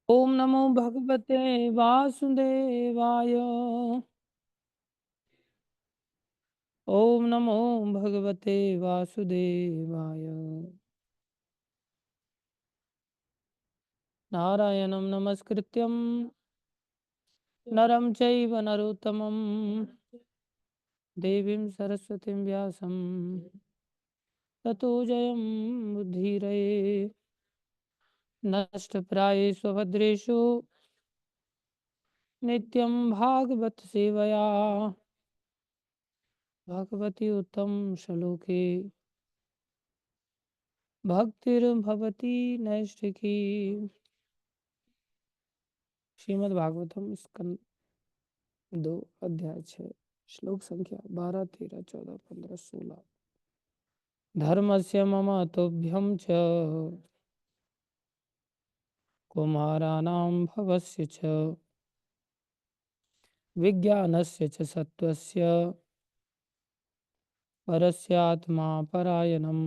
ओम नमो भगवते वासुदेवाय। ओम नमो भगवते वासुदेवाय। नारायणं नमस्कृत्यं नरं चैव नरोत्तमं देवीं सरस्वतीं व्यासं ततो जयं बुद्धिरये। नष्टप्रायेषु भद्रेषु नित्यं भागवत सेवया भगवती उत्तम श्लोके भक्तिर्भवती नैष्ठिकी। श्रीमद् भागवतम स्कंद 2 अध्याय 6 श्लोक संख्या 12 13 14 15 16। धर्मस्य मम तुभ्यं च कुमाराणां भवस्य च विज्ञानस्य च सत्त्वस्य परस्यात्मा परायणम्।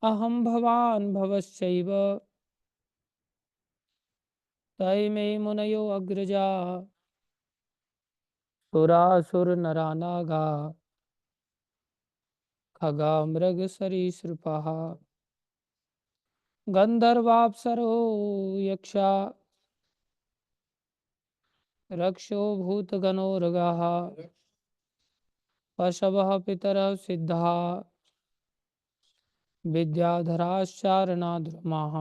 अहं भवान् भवश्चैव तैमे मुनयो अग्रजा सुरासुरनरा नागा खगा मृगसरीसृपाः गन्धर्वाप्सरो यक्षा रक्षो भूतगणोरगाः पशवः पितरः सिद्धाः विद्याधराश्चारणाद्रुमाः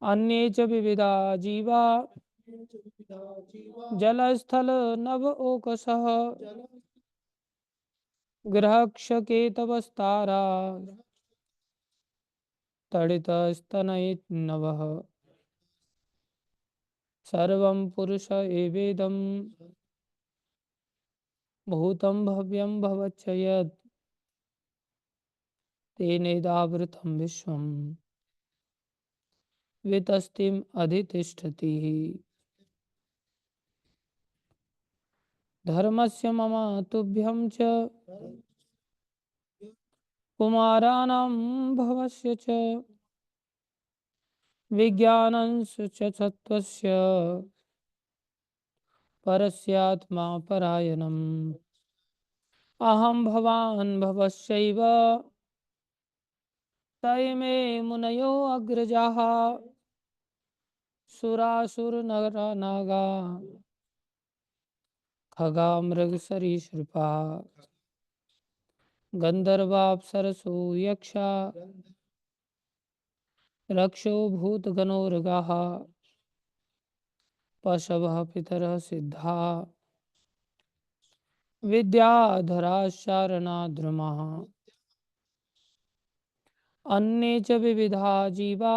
अन्ये च विविधा जीवा जलस्थल नभ ओकसः गृहक्षकेतवस्तारा तडितस्तनयिन्नवः सर्वं पुरुष एवेदं भूतं भव्यं भवच्च यत् तेनेदावृतं विश्वं वितस्तिम् अधितिष्ठति। धर्मस्य मम तुभ्यं च कुमाराणां भवस्य च विज्ञानस्य च सत्त्वस्य परस्यात्मा परायणम्। अहं भवान् भवश्चैव तैमे मुनयो अग्रजाः सुरासुरनरा नागा खगा मृगसरीसृपाः गन्धर्वाप्सरसो यक्षा रक्षो भूतगणोरगाः पशवः पितरः सिद्धा विद्याधराश्चारणाद्रुमाः अन्ये च विविधा जीवा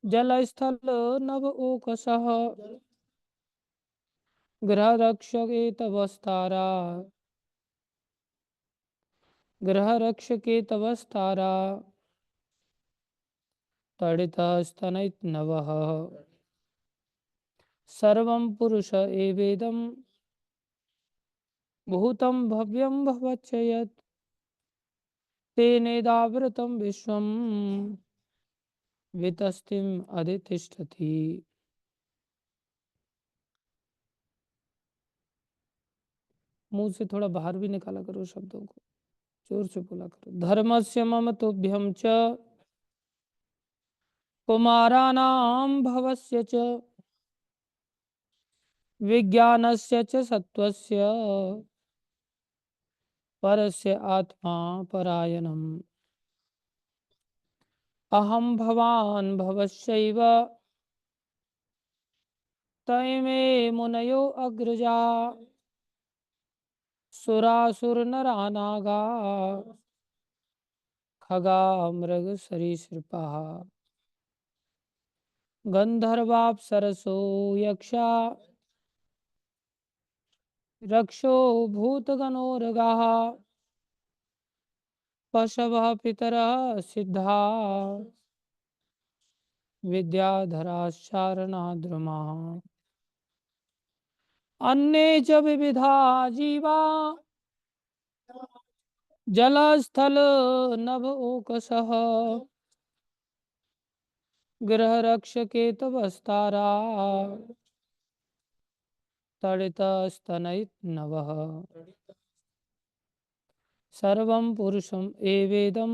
जलस्थल नभ ओकसः गृहरक्षकेतवस्तारा गृहरक्षकेतवस्तारा तडितस्तनयिन्नवः सर्वं पुरुष एवेदं भूतं भव्यं भवच्च यत् तेनेदावृतं विश्वं वितस्तिम् अधितिष्ठति। मुंह से थोड़ा बाहर भी निकाला करो शब्दों को, जोर से बोला करो। धर्मस्य मम तुभ्यं च कुमाराणां भवस्य च विज्ञानस्य च सत्त्वस्य परस्य आत्मा परायणम्। अहं भवान् भवश्चैव तैमे मुनयो अग्रजा सुरासुरनरा नागा खगा मृगसरीसृपाः गन्धर्वाप्सरसो यक्षा रक्षो भूतगणोरगाः पशवः पितरः सिद्धा विद्याधराश्चारणाद्रुमाः अन्ये च विविधा जीवा जलस्थल नभ ओकसः ग्रह रक्ष केतवस्तारा तड़ित स्तनयित नवः सर्वं पुरुषम एवेदं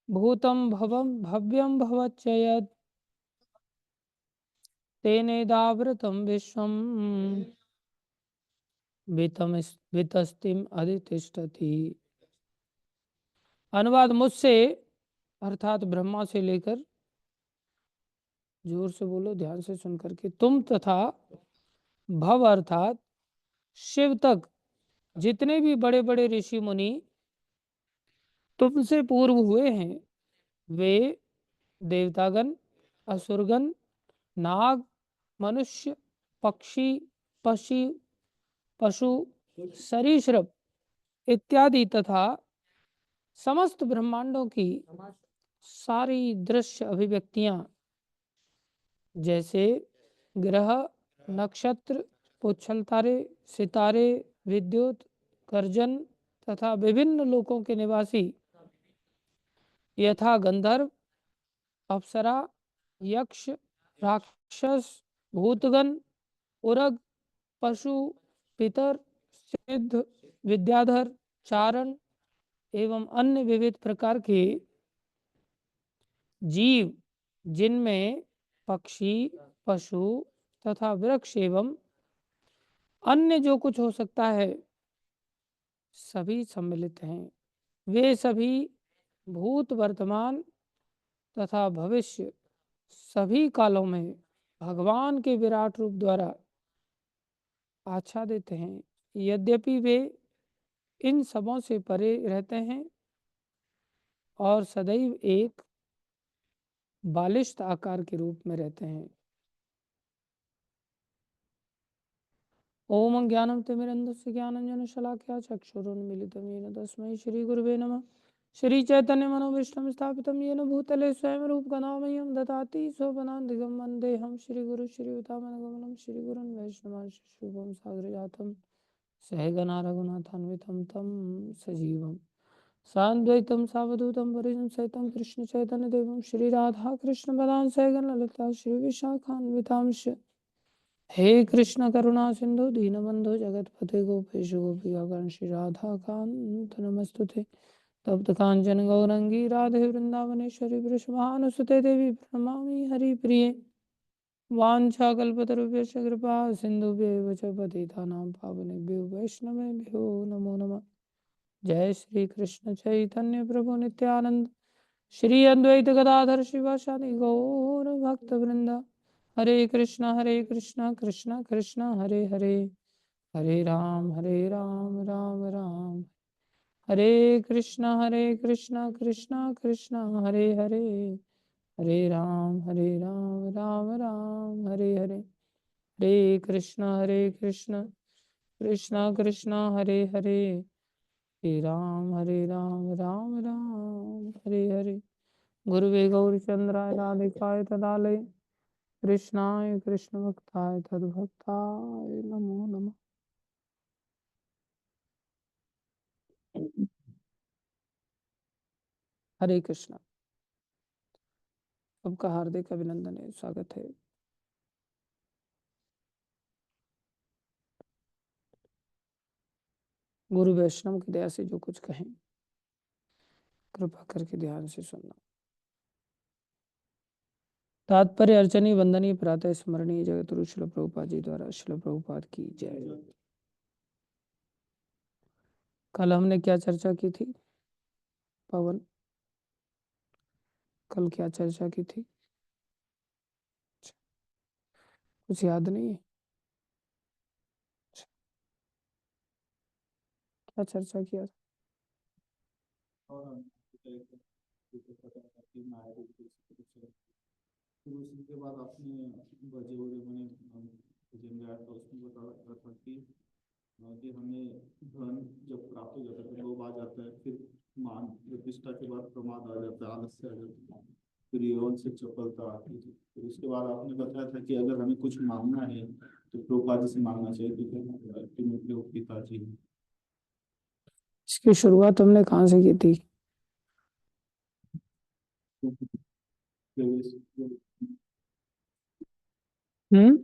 भूतं भवं भव्यं भवच्च यत् तेनेदावृतं विश्वं वितस्तिम अधितिष्ठति। अनुवाद मुझसे अर्थात ब्रह्मा से लेकर, जोर से बोलो ध्यान से सुन करके, तुम तथा भव अर्थात शिव तक जितने भी बड़े बड़े ऋषि मुनि तुमसे पूर्व हुए हैं, वे देवतागण, असुरगण, नाग, मनुष्य, पक्षी, पशु पशु सरीसृप इत्यादि तथा समस्त ब्रह्मांडों की सारी दृश्य अभिव्यक्तियां, जैसे ग्रह, नक्षत्र, पुच्छल तारे, सितारे, विद्युत, गर्जन तथा विभिन्न लोकों के निवासी यथा गंधर्व, अप्सरा, यक्ष, राक्षस, भूतगण, उरग, पशु, पितर, सिद्ध, विद्याधर, चारण एवं अन्य विविध प्रकार के जीव, जिनमें पक्षी, पशु तथा वृक्ष एवं अन्य जो कुछ हो सकता है, सभी सम्मिलित हैं। वे सभी भूत, वर्तमान तथा भविष्य सभी कालों में भगवान के विराट रूप द्वारा आच्छादित हैं। यद्यपि वे इन सबों से परे रहते हैं और सदैव एक बालिश्त आकार के रूप में रहते हैं। ओम ज्ञानम तिमिरन्धस्य ज्ञानंजन शलाकया चक्षुरुन्मीलितं येन तस्मै श्री गुरुवे नमः। श्री चैतन्य मनोभीष्टं स्थापितं येन भूतले स्वयं रूपकदामह्यं ददाति स्वपदान्तिकं वन्देऽहं श्रीगुरु श्रीयुतापदकमलं श्रीगुरुन् वैष्णवांश्च शुभं सागरजातं सहगणा रघुनाथान्वितं तं सजीवं सान्द्वैतं सावधूतं परिजनं सहितं कृष्ण चैतन्य देवं श्री राधा कृष्ण पदां सहगण ललिता श्री विशाखान्वितांश्च। हे कृष्ण करुणा सिंधु दीनबंधु जगतपते गोपेश गोपिका श्री राधा कांत नमस्तुते। तप्त कांचन गौरंगी राधे वृंदावनेश्वरी वृषभानुसुते देवी प्रणमामि हरिप्रिये। वाञ्छाकल्पतरुभ्यश्च कृपा सिन्धुभ्येव च पतितानां पावनेभ्यो वैष्णवेभ्यो नमो नमः। जय श्री कृष्ण चैतन्य प्रभु नित्यानंद श्री अद्वैत गदाधर शिवासादि गौर भक्त वृंदा। हरे कृष्णा कृष्णा कृष्णा हरे हरे, हरे राम राम राम हरे कृष्णा कृष्णा कृष्णा हरे हरे, हरे राम राम राम हरे हरे। हरे कृष्णा कृष्णा कृष्णा हरे हरे, हरे राम राम राम हरे हरे। गुरुवे गौरचंद्राय राधिकाय तदालय कृष्णाय कृष्ण भक्ताय तद्भक्ताय नमो नमः। हरे कृष्णा। सबका हार्दिक अभिनंदन है, स्वागत है। गुरु वैष्णव की दया से जो कुछ कहें कृपा करके ध्यान से सुनना। तात्पर्य अर्चनीय वंदनीय प्रातः स्मरणीय जगतगुरु श्रील प्रभुपाद जी द्वारा। श्रील प्रभुपाद की जय। कल हमने क्या चर्चा की थी पवन? कल क्या चर्चा की थी? कुछ याद नहीं है? क्या चर्चा किया? फिर उसके बाद आपने बजे वजे मैंने भजन गाया था, उसमें बता रहा था कि हमें धन जब प्राप्त हो जाता है तो लोभ आ जाता है, फिर मान प्रतिष्ठा के बाद प्रमाद आ जाता है, आलस्य आ जाता है, फिर यौन से चपलता आती है। फिर उसके बाद आपने बताया था कि अगर हमें कुछ मांगना है तो प्रभुपाद जी से मांगना चाहिए, क्योंकि पिताजी हैं। इसकी शुरुआत हमने कहाँ से की थी? हम्म।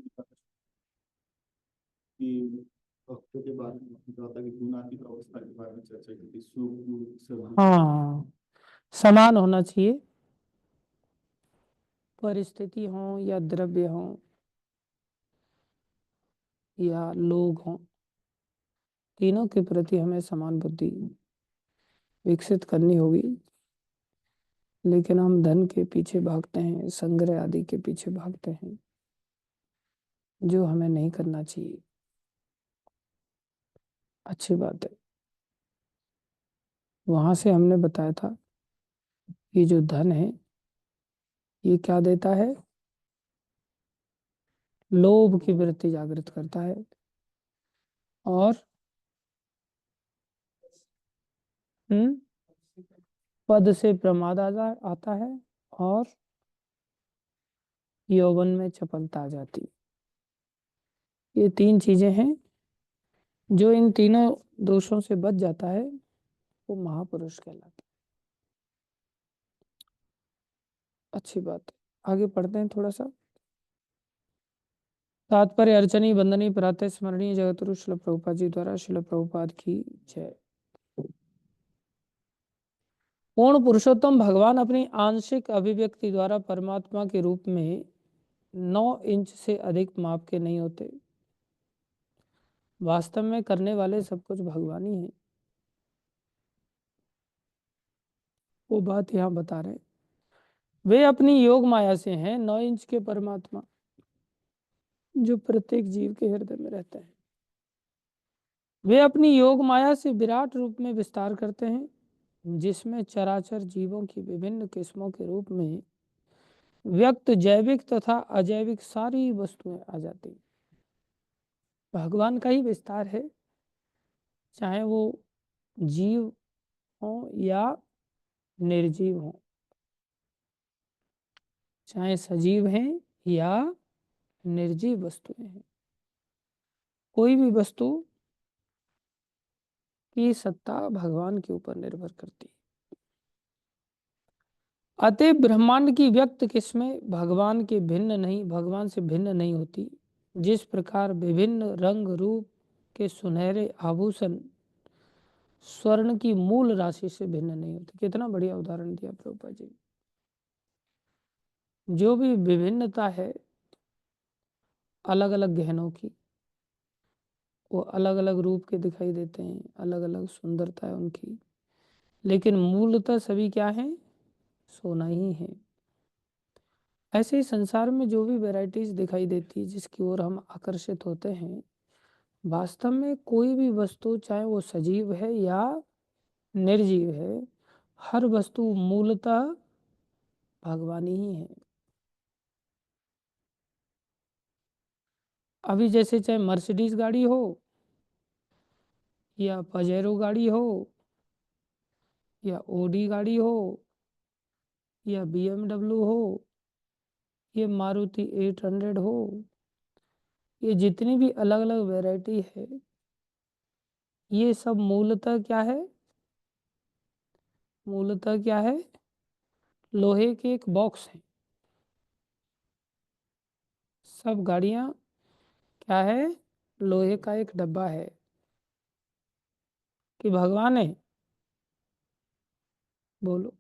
कि भक्तों के बारे में कहा था कि गुणातीत अवस्था के बारे में चर्चा की थी, सुख दुख सब हाँ, समान होना चाहिए, परिस्थिति हो या द्रव्य हो या लोग हों, तीनों के प्रति हमें समान बुद्धि विकसित करनी होगी। लेकिन हम धन के पीछे भागते हैं, संग्रह आदि के पीछे भागते हैं, जो हमें नहीं करना चाहिए। अच्छी बात है। वहां से हमने बताया था कि जो धन है ये क्या देता है? लोभ की वृत्ति जागृत करता है और हम्म पद से प्रमाद आता है और यौवन में चपलता आ जाती है। ये तीन चीजें हैं, जो इन तीनों दोषों से बच जाता है वो महापुरुष कहलाता है। अच्छी बात है, आगे पढ़ते हैं थोड़ा सा। तात्पर्य अर्चनी बंदनी प्रातः स्मरणीय जगतगुरु शिल प्रभुपाद जी द्वारा। शिल प्रभुपाद की जय। पूर्ण पुरुषोत्तम भगवान अपनी आंशिक अभिव्यक्ति द्वारा परमात्मा के रूप में 9 इंच से अधिक माप के नहीं होते। वास्तव में करने वाले सब कुछ भगवान ही हैं। वो बात यहाँ बता रहे। वे अपनी योग माया से हैं 9 इंच के परमात्मा, जो प्रत्येक जीव के हृदय में रहते हैं। वे अपनी योग माया से विराट रूप में विस्तार करते हैं, जिसमें चराचर जीवों की विभिन्न किस्मों के रूप में व्यक्त जैविक तथा अजैविक सारी वस्तुएं आ जाती हैं। भगवान का ही विस्तार है, चाहे वो जीव हो या निर्जीव हो, चाहे सजीव हैं या निर्जीव वस्तुएं हैं। कोई भी वस्तु की सत्ता भगवान के ऊपर निर्भर करती है। अतः ब्रह्मांड की व्यक्त किस्में भगवान से भिन्न नहीं होती। जिस प्रकार विभिन्न रंग रूप के सुनहरे आभूषण स्वर्ण की मूल राशि से भिन्न नहीं होते। कितना बढ़िया उदाहरण दिया प्रभुपाद जी। जो भी विभिन्नता है अलग अलग गहनों की, वो अलग अलग रूप के दिखाई देते हैं, अलग अलग सुंदरता है उनकी, लेकिन मूलतः सभी क्या है? सोना ही है। ऐसे ही संसार में जो भी वैरायटीज दिखाई देती है, जिसकी ओर हम आकर्षित होते हैं, वास्तव में कोई भी वस्तु, चाहे वो सजीव है या निर्जीव है, हर वस्तु मूलतः भगवान ही है। अभी जैसे चाहे मर्सिडीज गाड़ी हो या पजेरो गाड़ी हो या ओडी गाड़ी हो या BMW हो, ये मारुति 800 हो, ये जितनी भी अलग अलग वैरायटी है, ये सब मूलतः क्या है? मूलतः क्या है? लोहे के एक बॉक्स है। सब गाड़ियां क्या है? लोहे का एक डब्बा है। कि भगवान है? बोलो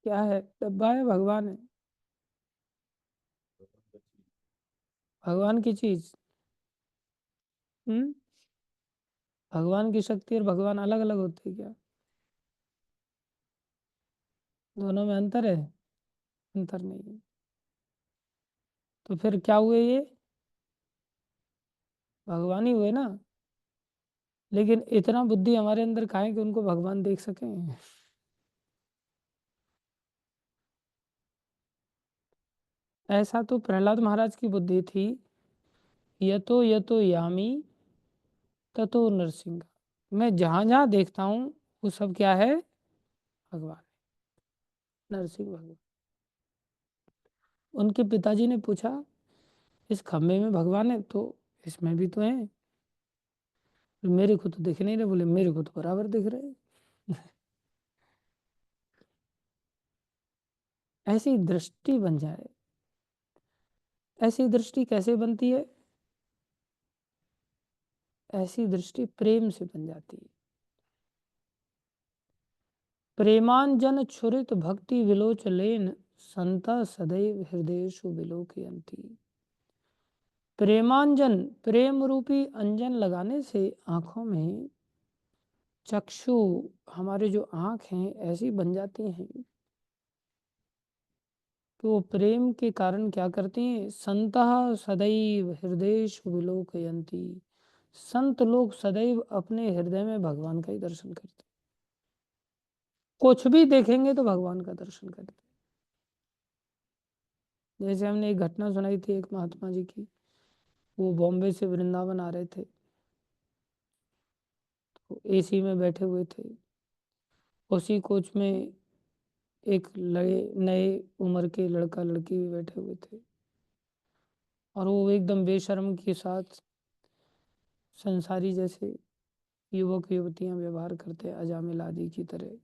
क्या है? डब्बा है? भगवान है? भगवान की चीज। हम्म भगवान की शक्ति और भगवान अलग अलग होते हैं क्या? दोनों में अंतर है? अंतर नहीं है। तो फिर क्या हुए ये? भगवान ही हुए ना। लेकिन इतना बुद्धि हमारे अंदर कहाँ है कि उनको भगवान देख सकें? ऐसा तो प्रहलाद महाराज की बुद्धि थी। यतो यतो यामी ततो नरसिंह। मैं जहां जहां देखता हूँ वो सब क्या है? भगवान। नरसिंह भगवान। उनके पिताजी ने पूछा, इस खम्भे में भगवान है तो इसमें भी तो है। मेरे को तो दिख नहीं रहे, बोले मेरे को तो बराबर दिख रहे। ऐसी दृष्टि बन जाए। ऐसी दृष्टि कैसे बनती है? ऐसी दृष्टि प्रेम से बन जाती है। प्रेमांजन छुरित भक्ति विलोचलेन संता सदैव हृदयेषु विलोकयन्ति। प्रेमांजन, प्रेम रूपी अंजन लगाने से आंखों में, चक्षु, हमारे जो आंख हैं ऐसी बन जाती हैं कि वो प्रेम के कारण क्या करती हैं? संतः सदैव हृदयेषु विलोकयन्ति। संत लोग सदैव अपने हृदय में भगवान का ही दर्शन करते, कुछ भी देखेंगे तो भगवान का दर्शन करते। जैसे हमने एक घटना सुनाई थी एक महात्मा जी की, वो बॉम्बे से वृंदावन आ रहे थे, तो एसी में बैठे हुए थे। उसी कोच में एक नए उम्र के लड़का लड़की भी बैठे हुए थे, और वो एकदम बेशर्म के साथ संसारी जैसे युवक युवतियां व्यवहार करते, अजामिल आदि की तरह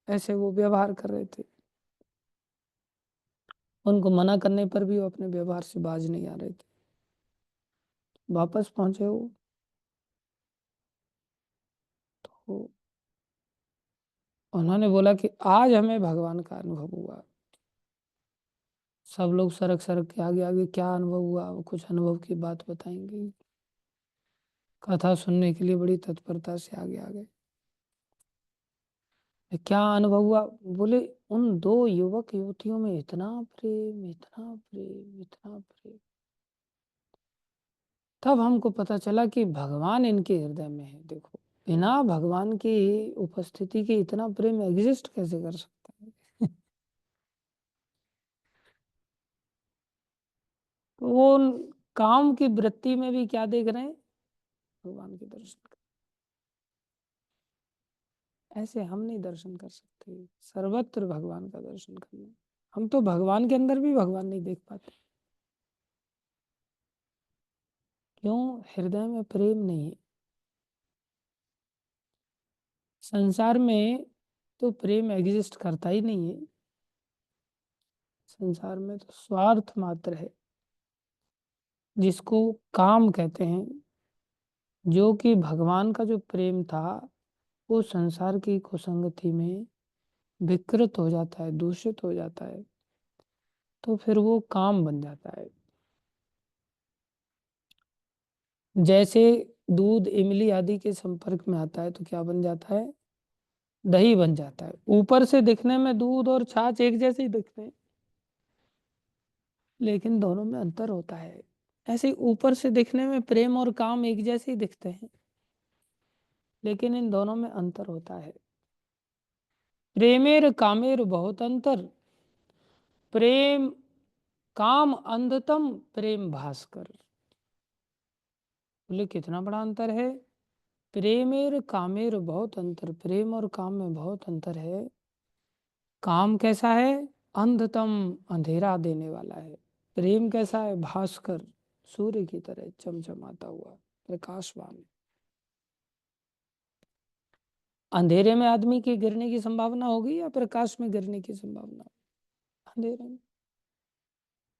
ऐसे वो व्यवहार कर रहे थे। उनको मना करने पर भी वो अपने व्यवहार से बाज नहीं आ रहे थे। वापस पहुंचे वो, तो उन्होंने बोला कि आज हमें भगवान का अनुभव हुआ। सब लोग सरक सरक के आगे आगे क्या अनुभव हुआ, वो कुछ अनुभव की बात बताएंगे। कथा सुनने के लिए बड़ी तत्परता से आगे आ गए। क्या अनुभव हुआ? बोले उन दो युवक युवतियों में इतना प्रेम, इतना प्रेम, इतना प्रेम। तब हमको पता चला कि भगवान इनके हृदय में है। देखो, बिना भगवान की उपस्थिति के इतना प्रेम एग्जिस्ट कैसे कर सकता है? तो वो उन काम की वृत्ति में भी क्या देख रहे हैं? भगवान के दर्शन। ऐसे हम नहीं दर्शन कर सकते, सर्वत्र भगवान का दर्शन करना। हम तो भगवान के अंदर भी भगवान नहीं देख पाते। क्यों? हृदय में प्रेम नहीं है। संसार में तो प्रेम एग्जिस्ट करता ही नहीं है। संसार में तो स्वार्थ मात्र है, जिसको काम कहते हैं। जो कि भगवान का जो प्रेम था वो संसार की कुसंगति में विकृत हो जाता है, दूषित हो जाता है, तो फिर वो काम बन जाता है। जैसे दूध इमली आदि के संपर्क में आता है तो क्या बन जाता है? दही बन जाता है। ऊपर से दिखने में दूध और छाछ एक जैसे ही दिखते हैं, लेकिन दोनों में अंतर होता है। ऐसे ऊपर से दिखने में प्रेम और काम एक जैसे ही दिखते हैं, लेकिन इन दोनों में अंतर होता है। प्रेमेर कामेर बहुत अंतर, प्रेम काम अंधतम प्रेम भास्कर। बोले कितना बड़ा अंतर है? प्रेमेर कामेर बहुत अंतर, प्रेम और काम में बहुत अंतर है। काम कैसा है? अंधतम, अंधेरा देने वाला है। प्रेम कैसा है? भास्कर, सूर्य की तरह चमचमाता हुआ, प्रकाशवान। अंधेरे में आदमी के गिरने की संभावना होगी या प्रकाश में गिरने की संभावना? अंधेरे में।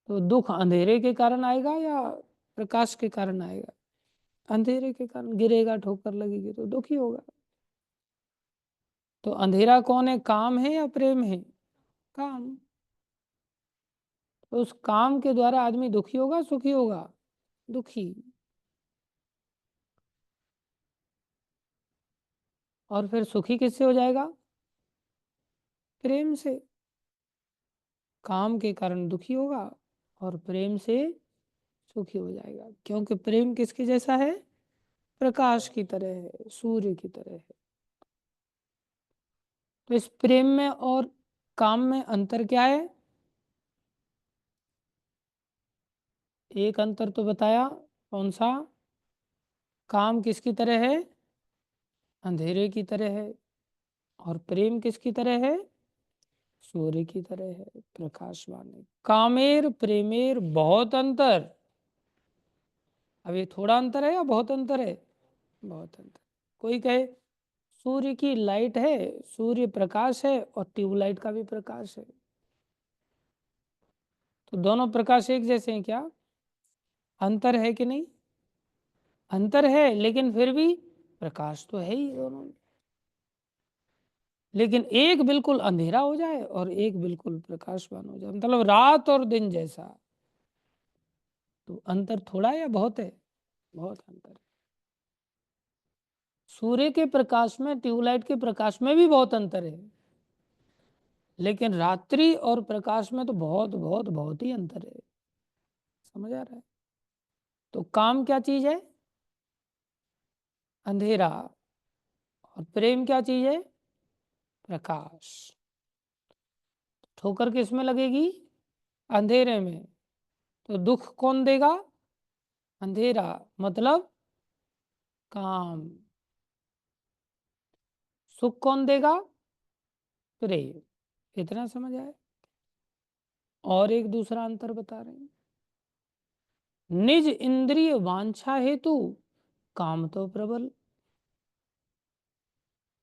तो दुख अंधेरे के कारण आएगा या प्रकाश के कारण आएगा? अंधेरे के कारण। गिरेगा, ठोकर लगेगी तो दुखी होगा। तो अंधेरा कौन है? काम है या प्रेम है? काम। तो उस काम के द्वारा आदमी दुखी होगा, सुखी होगा? दुखी। और फिर सुखी किससे हो जाएगा? प्रेम से। काम के कारण दुखी होगा और प्रेम से सुखी हो जाएगा, क्योंकि प्रेम किसके जैसा है? प्रकाश की तरह है, सूर्य की तरह है। तो इस प्रेम में और काम में अंतर क्या है? एक अंतर तो बताया, कौन सा? काम किसकी तरह है? अंधेरे की तरह है। और प्रेम किसकी तरह है? सूर्य की तरह है, प्रकाशवान है। कामेर प्रेमेर बहुत अंतर। अब ये थोड़ा अंतर है या बहुत अंतर है? बहुत अंतर। कोई कहे सूर्य की लाइट है, सूर्य प्रकाश है और ट्यूबलाइट का भी प्रकाश है, तो दोनों प्रकाश एक जैसे हैं क्या? अंतर है कि नहीं? अंतर है, लेकिन फिर भी प्रकाश तो है ही दोनों में। लेकिन एक बिल्कुल अंधेरा हो जाए और एक बिल्कुल प्रकाशवान हो जाए, मतलब रात और दिन जैसा, तो अंतर थोड़ा या बहुत है? बहुत अंतर है। सूर्य के प्रकाश में ट्यूबलाइट के प्रकाश में भी बहुत अंतर है, लेकिन रात्रि और प्रकाश में तो बहुत बहुत बहुत ही अंतर है। समझ आ रहा है? तो काम क्या चीज है? अंधेरा। और प्रेम क्या चीज है? प्रकाश। ठोकर किस में लगेगी? अंधेरे में। तो दुख कौन देगा? अंधेरा, मतलब काम। सुख कौन देगा? प्रेम। इतना समझ आया? और एक दूसरा अंतर बता रहे हैं। निज इंद्रिय वांछा हेतु काम तो प्रबल।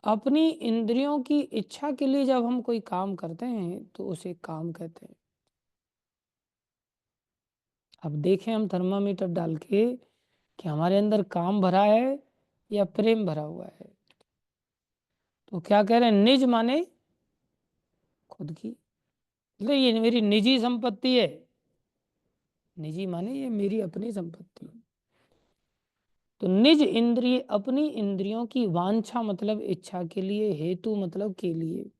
अपनी इंद्रियों की इच्छा के लिए जब हम कोई काम करते हैं तो उसे काम कहते हैं। अब देखें हम थर्मामीटर डाल के कि हमारे अंदर काम भरा है या प्रेम भरा हुआ है। तो क्या कह रहे हैं? निज माने खुद की, मतलब ये मेरी निजी संपत्ति है। निजी माने ये मेरी अपनी संपत्ति है। तो निज इंद्रिय, अपनी इंद्रियों की वांछा मतलब इच्छा के लिए, हेतु मतलब के लिए।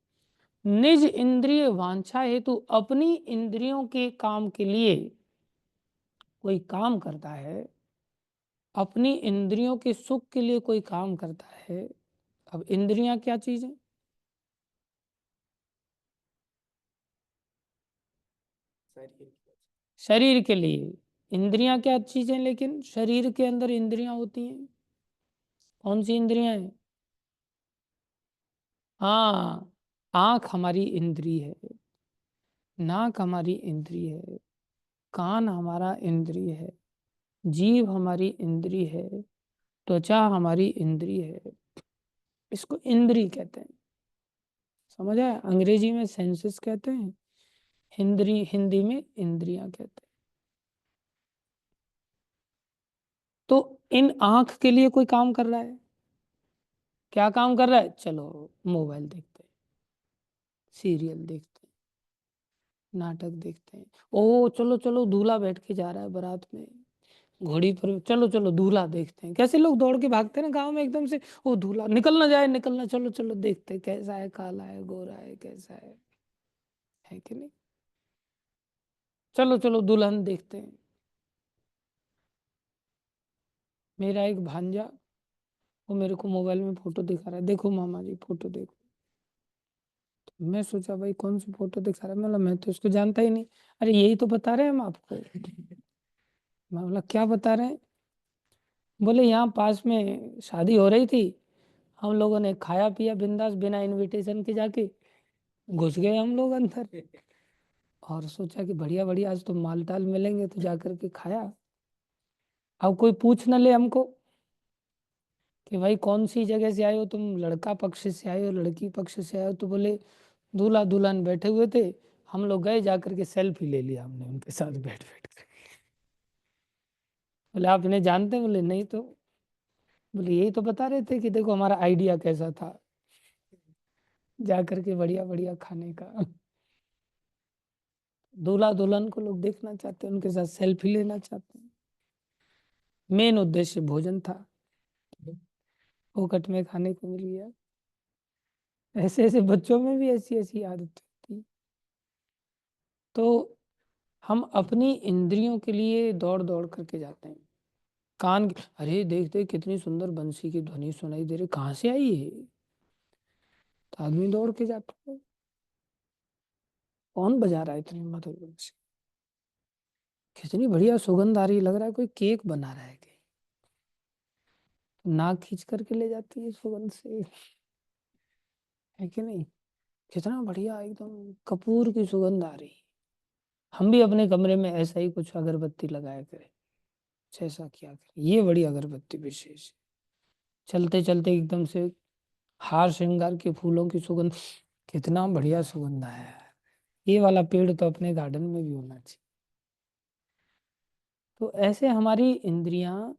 निज इंद्रिय वांछा हेतु अपनी इंद्रियों के काम के लिए कोई काम करता है, अपनी इंद्रियों के सुख के लिए कोई काम करता है। अब इंद्रियां क्या चीज है? शरीर के लिए। इंद्रियां क्या चीज है? लेकिन शरीर के अंदर इंद्रियां होती हैं। कौन सी इंद्रियां हैं? हाँ, आंख हमारी इंद्री है, नाक हमारी इंद्री है, कान हमारा इंद्री है, जीभ हमारी इंद्री है, त्वचा हमारी इंद्री है। इसको इंद्री कहते हैं। समझ आया? अंग्रेजी में सेंसेस कहते हैं, हिंदी में इंद्रियां कहते हैं। तो इन आंख के लिए कोई काम कर रहा है। क्या काम कर रहा है? चलो मोबाइल देखते हैं, सीरियल देखते हैं, नाटक देखते हैं। ओ चलो चलो दूल्हा बैठ के जा रहा है बारात में घोड़ी पर, चलो चलो दूल्हा देखते हैं। कैसे लोग दौड़ के भागते हैं ना गांव में एकदम से, ओ दूल्हा निकल ना जाए, निकलना, चलो चलो देखते हैं कैसा है, काला है, गोरा है, कैसा है कि नहीं? चलो चलो दुल्हन देखते हैं। मेरा एक भांजा, वो मेरे को मोबाइल में फोटो दिखा रहा है, देखो मामा जी फोटो देखो। तो मैं सोचा भाई कौन सी फोटो दिखा रहा है, मतलब मैं तो इसको जानता ही नहीं। अरे यही तो बता रहे हैं हम आपको। मैं बोला क्या बता रहे हैं? बोले यहाँ पास में शादी हो रही थी, हम लोगों ने खाया पिया बिंदास बिना इनविटेशन के, जाके घुस गए हम लोग अंदर और सोचा कि बढ़िया बढ़िया आज तो माल टाल मिलेंगे, तो जाकर के खाया। अब कोई पूछ न ले हमको कि भाई कौन सी जगह से आए हो तुम, लड़का पक्ष से आए हो लड़की पक्ष से आए हो? तो बोले दूल्हा दुल्हन बैठे हुए थे, हम लोग गए, जाकर के सेल्फी ले लिया हमने उनके साथ बैठ बैठ कर। बोले आप इन्हें जानते हैं? बोले नहीं। तो बोले यही तो बता रहे थे कि देखो हमारा आइडिया कैसा था, जाकर के बढ़िया बढ़िया खाने का। दूल्हा दुल्हन को लोग देखना चाहते हैं, उनके साथ सेल्फी लेना चाहते हैं। मेन उद्देश्य भोजन था, फोकट में खाने को मिल गया। ऐसे ऐसे बच्चों में भी ऐसी ऐसी आदत होती है। तो हम अपनी इंद्रियों के लिए दौड़ दौड़ करके जाते हैं। अरे देख देख कितनी सुंदर बंसी की ध्वनि सुनाई दे रही, कहाँ से आई है? तो आदमी दौड़ के जाता है, कौन बजा रहा है इतनी मधुर बंसी? कितनी बढ़िया सुगंध आ रही, लग रहा है कोई केक बना रहा है कहीं। नाक खींच करके ले जाती है सुगंध से, है कि नहीं? कितना बढ़िया एकदम कपूर की सुगंध आ रही। हम भी अपने कमरे में ऐसा ही कुछ अगरबत्ती लगाया करें, कुछ ऐसा किया करें, ये बड़ी अगरबत्ती विशेष है। चलते चलते एकदम से हार श्रृंगार के फूलों की सुगंध, कितना बढ़िया सुगंध आया है, ये वाला पेड़ तो अपने गार्डन में भी होना चाहिए। तो ऐसे हमारी इंद्रियां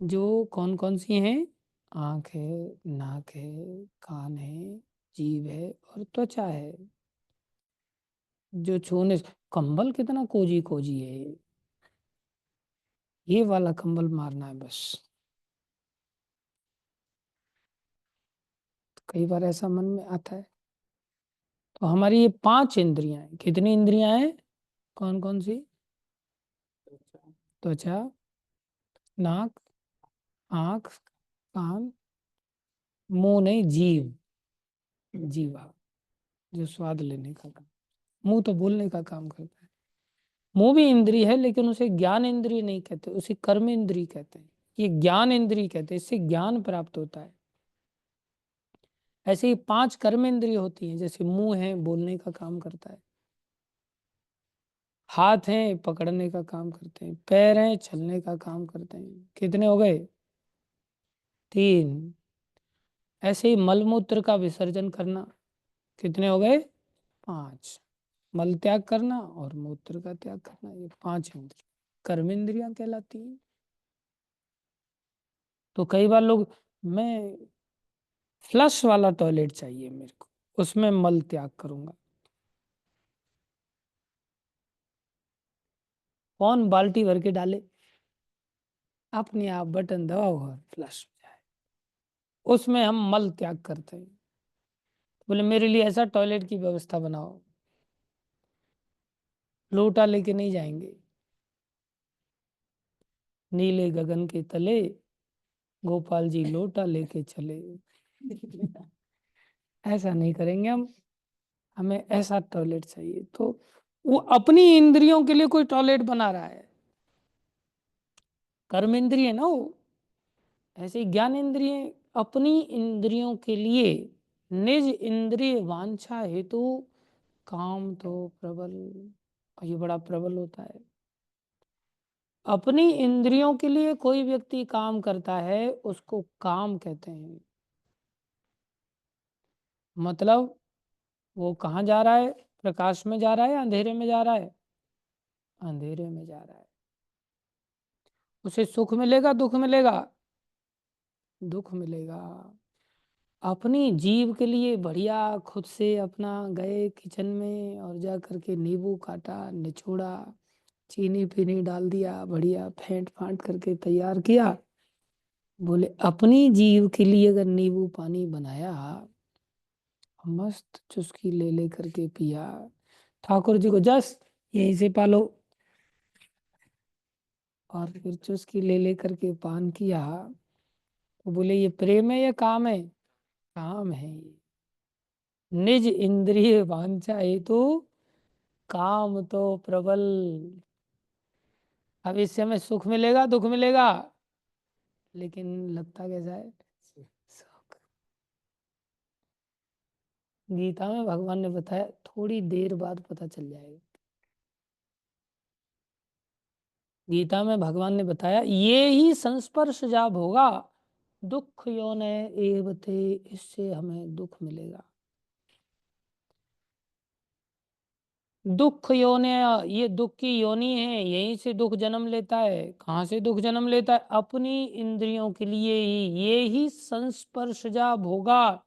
जो कौन कौन सी हैं, आंख है, नाक है, कान है, जीभ है और त्वचा है, जो छूने, कंबल कितना कोजी कोजी है, ये वाला कंबल मारना है बस। कई बार ऐसा मन में आता है। तो हमारी ये 5 इंद्रियां हैं, कितनी इंद्रियां हैं, कौन कौन सी, त्वचा, नाक, आंख, कान, मुंह नहीं, जीभ, जीवा, जो स्वाद लेने का काम, मुंह तो बोलने का काम करता है। मुंह भी इंद्री है लेकिन उसे ज्ञान इंद्रिय नहीं कहते, उसे कर्म इंद्रिय कहते हैं, ये ज्ञान इंद्रिय कहते हैं, इससे ज्ञान प्राप्त होता है। ऐसे ही 5 कर्म इंद्रिय होती हैं, जैसे मुंह है बोलने का काम करता है, हाथ हैं पकड़ने का काम करते हैं, पैर हैं चलने का काम करते हैं, कितने हो गए, 3। ऐसे ही मलमूत्र का विसर्जन करना, कितने हो गए, 5। मल त्याग करना और मूत्र का त्याग करना, ये 5 इंद्रिय कर्म इंद्रियां कहलाती हैं। तो कई बार लोग, मैं फ्लश वाला टॉयलेट चाहिए मेरे को, उसमें मल त्याग करूंगा, कौन बाल्टी भर के डाले, अपने आप बटन दबाओ और फ्लश हो जाए, उसमें हम मल त्याग करते हैं। बोले मेरे लिए ऐसा टॉयलेट की व्यवस्था बनाओ, लोटा लेके नहीं जाएंगे, नीले गगन के तले गोपाल जी लोटा लेके चले, ऐसा नहीं करेंगे हम, हमें ऐसा टॉयलेट चाहिए। तो वो अपनी इंद्रियों के लिए कोई टॉयलेट बना रहा है, कर्म इंद्रिय ना वो, ऐसे ही ज्ञान इंद्रिय अपनी इंद्रियों के लिए निज इंद्रिय वांछा हेतु काम तो प्रबल, और ये बड़ा प्रबल होता है। अपनी इंद्रियों के लिए कोई व्यक्ति काम करता है उसको काम कहते हैं। मतलब वो कहाँ जा रहा है, प्रकाश में जा रहा है या अंधेरे में जा रहा है, अंधेरे में जा रहा है। उसे सुख मिलेगा दुख मिलेगा, दुख मिलेगा। अपनी जीव के लिए बढ़िया खुद से अपना गए किचन में और जा करके नींबू काटा निचोड़ा, चीनी पीनी डाल दिया, बढ़िया फेंट फांट करके तैयार किया, बोले अपनी जीव के लिए अगर नींबू पानी बनाया, मस्त चुस्की ले ले करके पिया, ठाकुर जी को जस यहीं से पालो, और फिर चुस्की ले ले करके पान किया, तो बोले ये प्रेम है या काम है, काम है ये। निज इंद्रिय वांछा हेतु काम तो प्रबल। अब इससे हमें सुख मिलेगा दुख मिलेगा, लेकिन लगता कैसा है, सुख। गीता में भगवान ने बताया थोड़ी देर बाद पता चल जाएगा, गीता में भगवान ने बताया ये ही संस्पर्श जाब होगा दुख योन एवते, इससे हमें दुख मिलेगा। दुख योनि, ये दुख की योनि है, यहीं से दुख जन्म लेता है। कहाँ से दुख जन्म लेता है, अपनी इंद्रियों के लिए ही, ये ही संस्पर्शजा भोगा।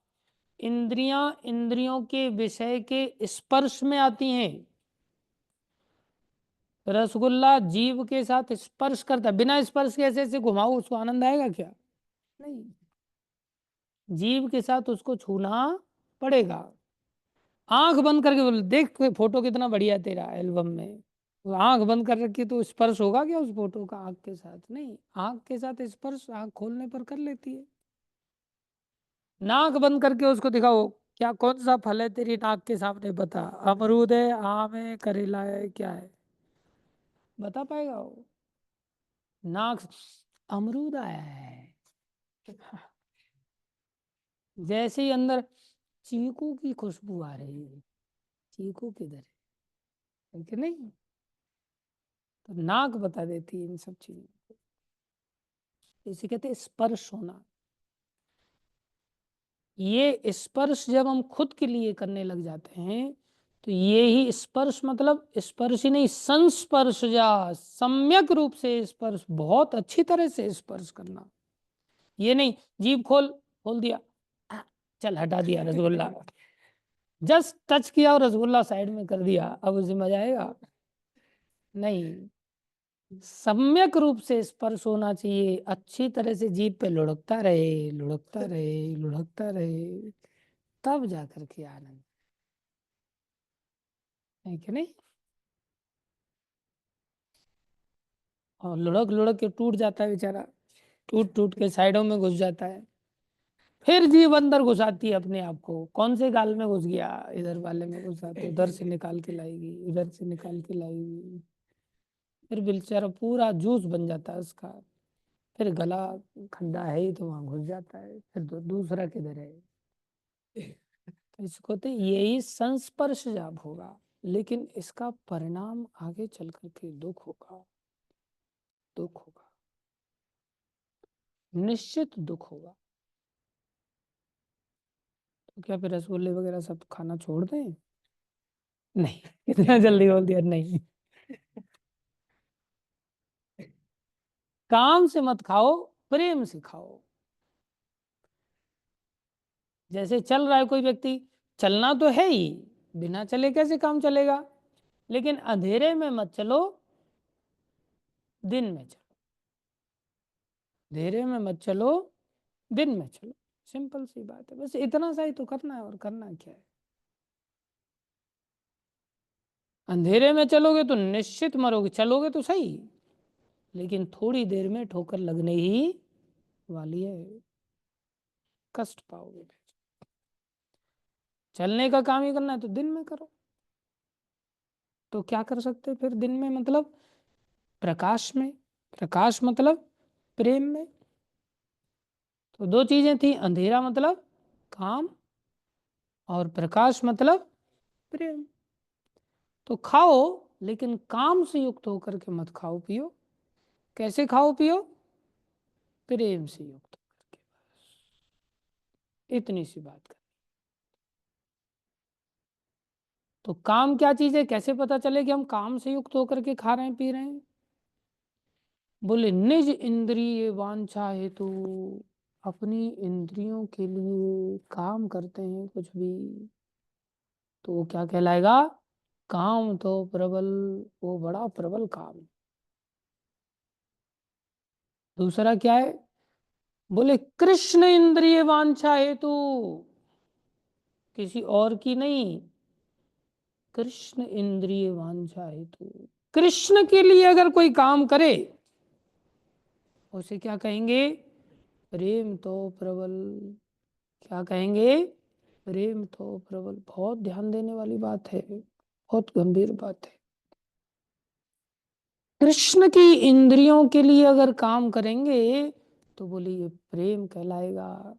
इंद्रियां इंद्रियों के विषय के स्पर्श में आती हैं। रसगुल्ला जीव के साथ स्पर्श करता है, बिना स्पर्श के ऐसे ऐसे घुमाओ उसको आनंद आएगा क्या, नहीं, जीव के साथ उसको छूना पड़ेगा। आंख बंद करके बोल देख कोई फोटो कितना बढ़िया है तेरा एल्बम में, तो आंख बंद कर रखी तो स्पर्श होगा क्या उस फोटो का आंख के साथ, नहीं, आंख के साथ स्पर्श आंख खोलने पर कर लेती है। नाक बंद करके उसको दिखाओ, क्या कौन सा फल है तेरी नाक के सामने, बता, अमरूद है, आम है, करेला है, क्या है, बता पाएगा वो, नाक, अमरूद आया है, जैसे ही अंदर चीकू की खुशबू आ रही है, चीकू किधर है कि नहीं, तो नाक बता देती है इन सब चीजों, इसे कहते हैं स्पर्श होना। ये स्पर्श जब हम खुद के लिए करने लग जाते हैं तो ये ही स्पर्श, मतलब स्पर्श ही नहीं, संस्पर्श या सम्यक रूप से स्पर्श, बहुत अच्छी तरह से स्पर्श करना। ये नहीं जीभ खोल दिया, चल हटा दिया रसगुल्ला, जस्ट टच किया और रसगुल्ला साइड में कर दिया, अब उसे मजा आएगा? नहीं, सम्यक रूप से स्पर्श होना चाहिए, अच्छी तरह से जीभ पे लुढ़कता रहे, लुढ़कता रहे, लुढ़कता रहे, तब जाकर के आनंद है कि नहीं। और लुढ़क लुढ़क के टूट जाता है बेचारा, टूट टूट के साइडों में घुस जाता है, फिर जीभ अंदर घुसाती है अपने आप को, कौन से गाल में घुस गया, इधर वाले में घुसा तो उधर से निकाल के लाएगी, इधर से निकाल के लाएगी, फिर बेचारा पूरा जूस बन जाता है उसका, फिर गला खड्डा है ही तो वहां घुस जाता है, फिर दूसरा किधर है। तो इसको तो यही संस्पर्श जाप होगा, लेकिन इसका परिणाम आगे चल करके दुख होगा, दुख होगा, निश्चित दुख होगा। तो क्या फिर रसगुल्ले वगैरह सब खाना छोड़ दें? नहीं, इतना जल्दी बोल दिया नहीं। काम से मत खाओ, प्रेम से खाओ। जैसे चल रहा है कोई व्यक्ति, चलना तो है ही, बिना चले कैसे काम चलेगा, लेकिन अंधेरे में मत चलो, दिन में चलो, अंधेरे में मत चलो, दिन में चलो, सिंपल सी बात है, बस इतना सा ही तो करना है, और करना क्या है। अंधेरे में चलोगे तो निश्चित मरोगे, चलोगे तो सही, लेकिन थोड़ी देर में ठोकर लगने ही वाली है, कष्ट पाओगे। चलने का काम ही करना है तो दिन में करो। तो क्या कर सकते फिर दिन में, मतलब प्रकाश में, प्रकाश मतलब प्रेम में। तो दो चीजें थी, अंधेरा मतलब काम, और प्रकाश मतलब प्रेम। तो खाओ, लेकिन काम से युक्त होकर के मत खाओ पियो। कैसे खाओ पियो? प्रेम से युक्त होकर के, इतनी सी बात कर। तो काम क्या चीज है, कैसे पता चले कि हम काम से युक्त होकर के खा रहे हैं पी रहे हैं? बोले निज इंद्रिय वांछा हेतु, अपनी इंद्रियों के लिए काम करते हैं कुछ भी, तो वो क्या कहलाएगा? काम तो प्रबल, वो बड़ा प्रबल काम। दूसरा क्या है? बोले कृष्ण इंद्रिय वांछा हेतु, किसी और की नहीं, कृष्ण इंद्रिय वांछा हेतु, कृष्ण के लिए अगर कोई काम करे उसे क्या कहेंगे? प्रेम तो प्रबल। क्या कहेंगे? प्रेम तो प्रबल। बहुत ध्यान देने वाली बात है, बहुत गंभीर बात है। कृष्ण की इंद्रियों के लिए अगर काम करेंगे तो बोले ये प्रेम कहलाएगा।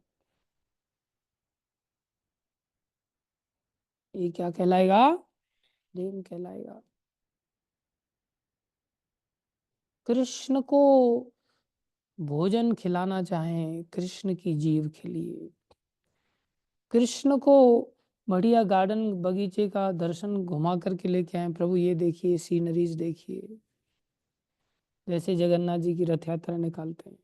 ये क्या कहलाएगा? प्रेम कहलाएगा। कृष्ण को भोजन खिलाना चाहें कृष्ण की जीव के लिए, कृष्ण को बढ़िया गार्डन बगीचे का दर्शन घुमा करके लेके आए, प्रभु ये देखिए सीनरीज देखिए, जैसे जगन्नाथ जी की रथ यात्रा निकालते हैं,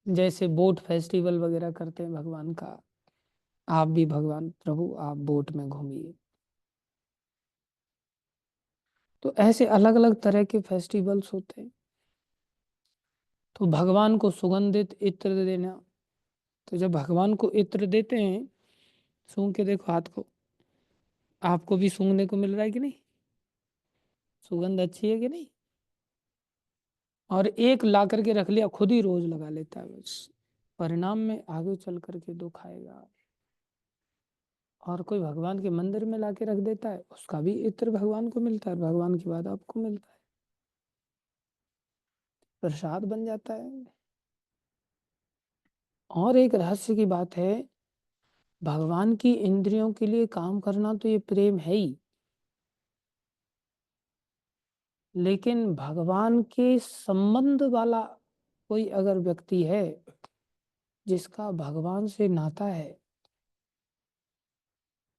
जैसे बोट फेस्टिवल वगैरह करते हैं भगवान का, आप भी भगवान प्रभु आप बोट में घूमिए। तो ऐसे अलग अलग तरह के फेस्टिवल्स होते हैं। तो भगवान को सुगंधित इत्र देना, तो जब भगवान को इत्र देते हैं, सूंघ के देखो हाथ को, आपको भी सूंघने को मिल रहा है कि नहीं? सुगंध अच्छी है कि नहीं? और एक ला करके रख लिया, खुद ही रोज लगा लेता है, बस परिणाम में आगे चल करके दुख आएगा। और कोई भगवान के मंदिर में लाके रख देता है, उसका भी इत्र भगवान को मिलता है, भगवान की बात आपको मिलता है, प्रसाद बन जाता है। और एक रहस्य की बात है, भगवान की इंद्रियों के लिए काम करना तो ये प्रेम है ही, लेकिन भगवान के संबंध वाला कोई अगर व्यक्ति है जिसका भगवान से नाता है,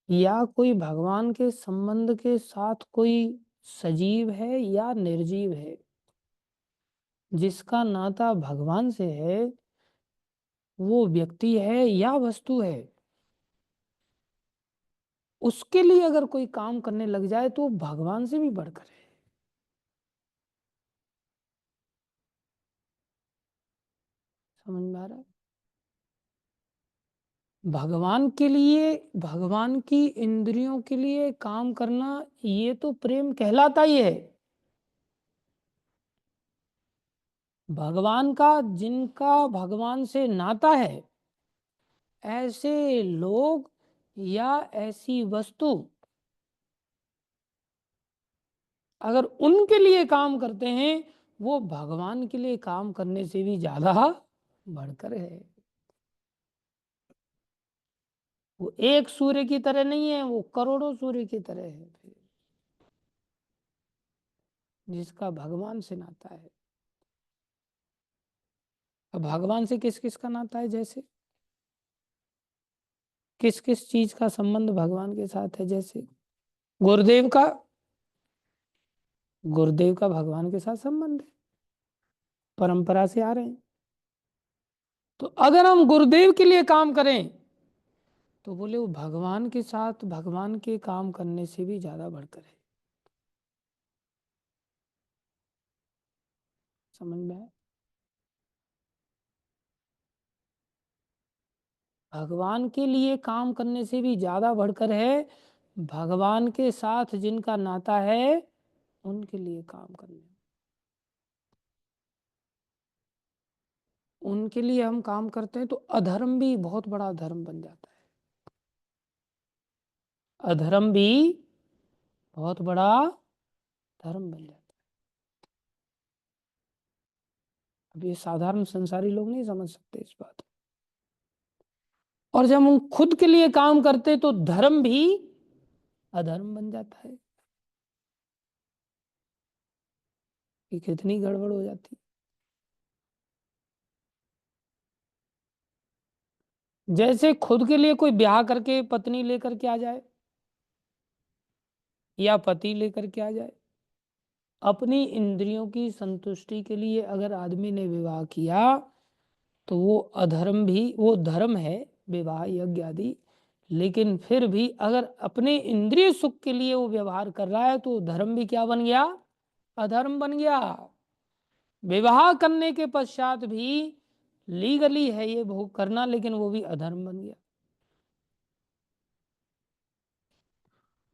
या कोई भगवान के संबंध के साथ कोई सजीव है या निर्जीव है, जिसका नाता भगवान से है, वो व्यक्ति है या वस्तु है, उसके लिए अगर कोई काम करने लग जाए तो भगवान से भी बढ़कर है। समझ में आ रहा है? भगवान के लिए, भगवान की इंद्रियों के लिए काम करना, ये तो प्रेम कहलाता ही है। भगवान का, जिनका भगवान से नाता है, ऐसे लोग या ऐसी वस्तु अगर उनके लिए काम करते हैं, वो भगवान के लिए काम करने से भी ज्यादा बढ़कर है। वो एक सूर्य की तरह नहीं है, वो करोड़ों सूर्य की तरह है, जिसका भगवान से नाता है। अब भगवान से किस किस का नाता है? जैसे किस किस चीज का संबंध भगवान के साथ है? जैसे गुरुदेव का, गुरुदेव का भगवान के साथ संबंध है, परंपरा से आ रहे हैं। तो अगर हम गुरुदेव के लिए काम करें तो बोले वो भगवान के साथ, भगवान के काम करने से भी ज्यादा बढ़कर है। समझ में आया? भगवान के लिए काम करने से भी ज्यादा बढ़कर है भगवान के साथ जिनका नाता है उनके लिए काम करने। उनके लिए हम काम करते हैं तो अधर्म भी बहुत बड़ा धर्म बन जाता है। अधर्म भी बहुत बड़ा धर्म बन जाता है। अब ये साधारण संसारी लोग नहीं समझ सकते इस बात को। और जब हम खुद के लिए काम करते तो धर्म भी अधर्म बन जाता है। ये कितनी गड़बड़ हो जाती। जैसे खुद के लिए कोई ब्याह करके पत्नी लेकर के आ जाए या पति लेकर के आ जाए, अपनी इंद्रियों की संतुष्टि के लिए अगर आदमी ने विवाह किया तो वो अधर्म भी, वो धर्म है विवाह यज्ञ आदि, लेकिन फिर भी अगर अपने इंद्रिय सुख के लिए वो व्यवहार कर रहा है तो धर्म भी क्या बन गया? अधर्म बन गया। विवाह करने के पश्चात भी लीगली है ये भोग करना, लेकिन वो भी अधर्म बन गया।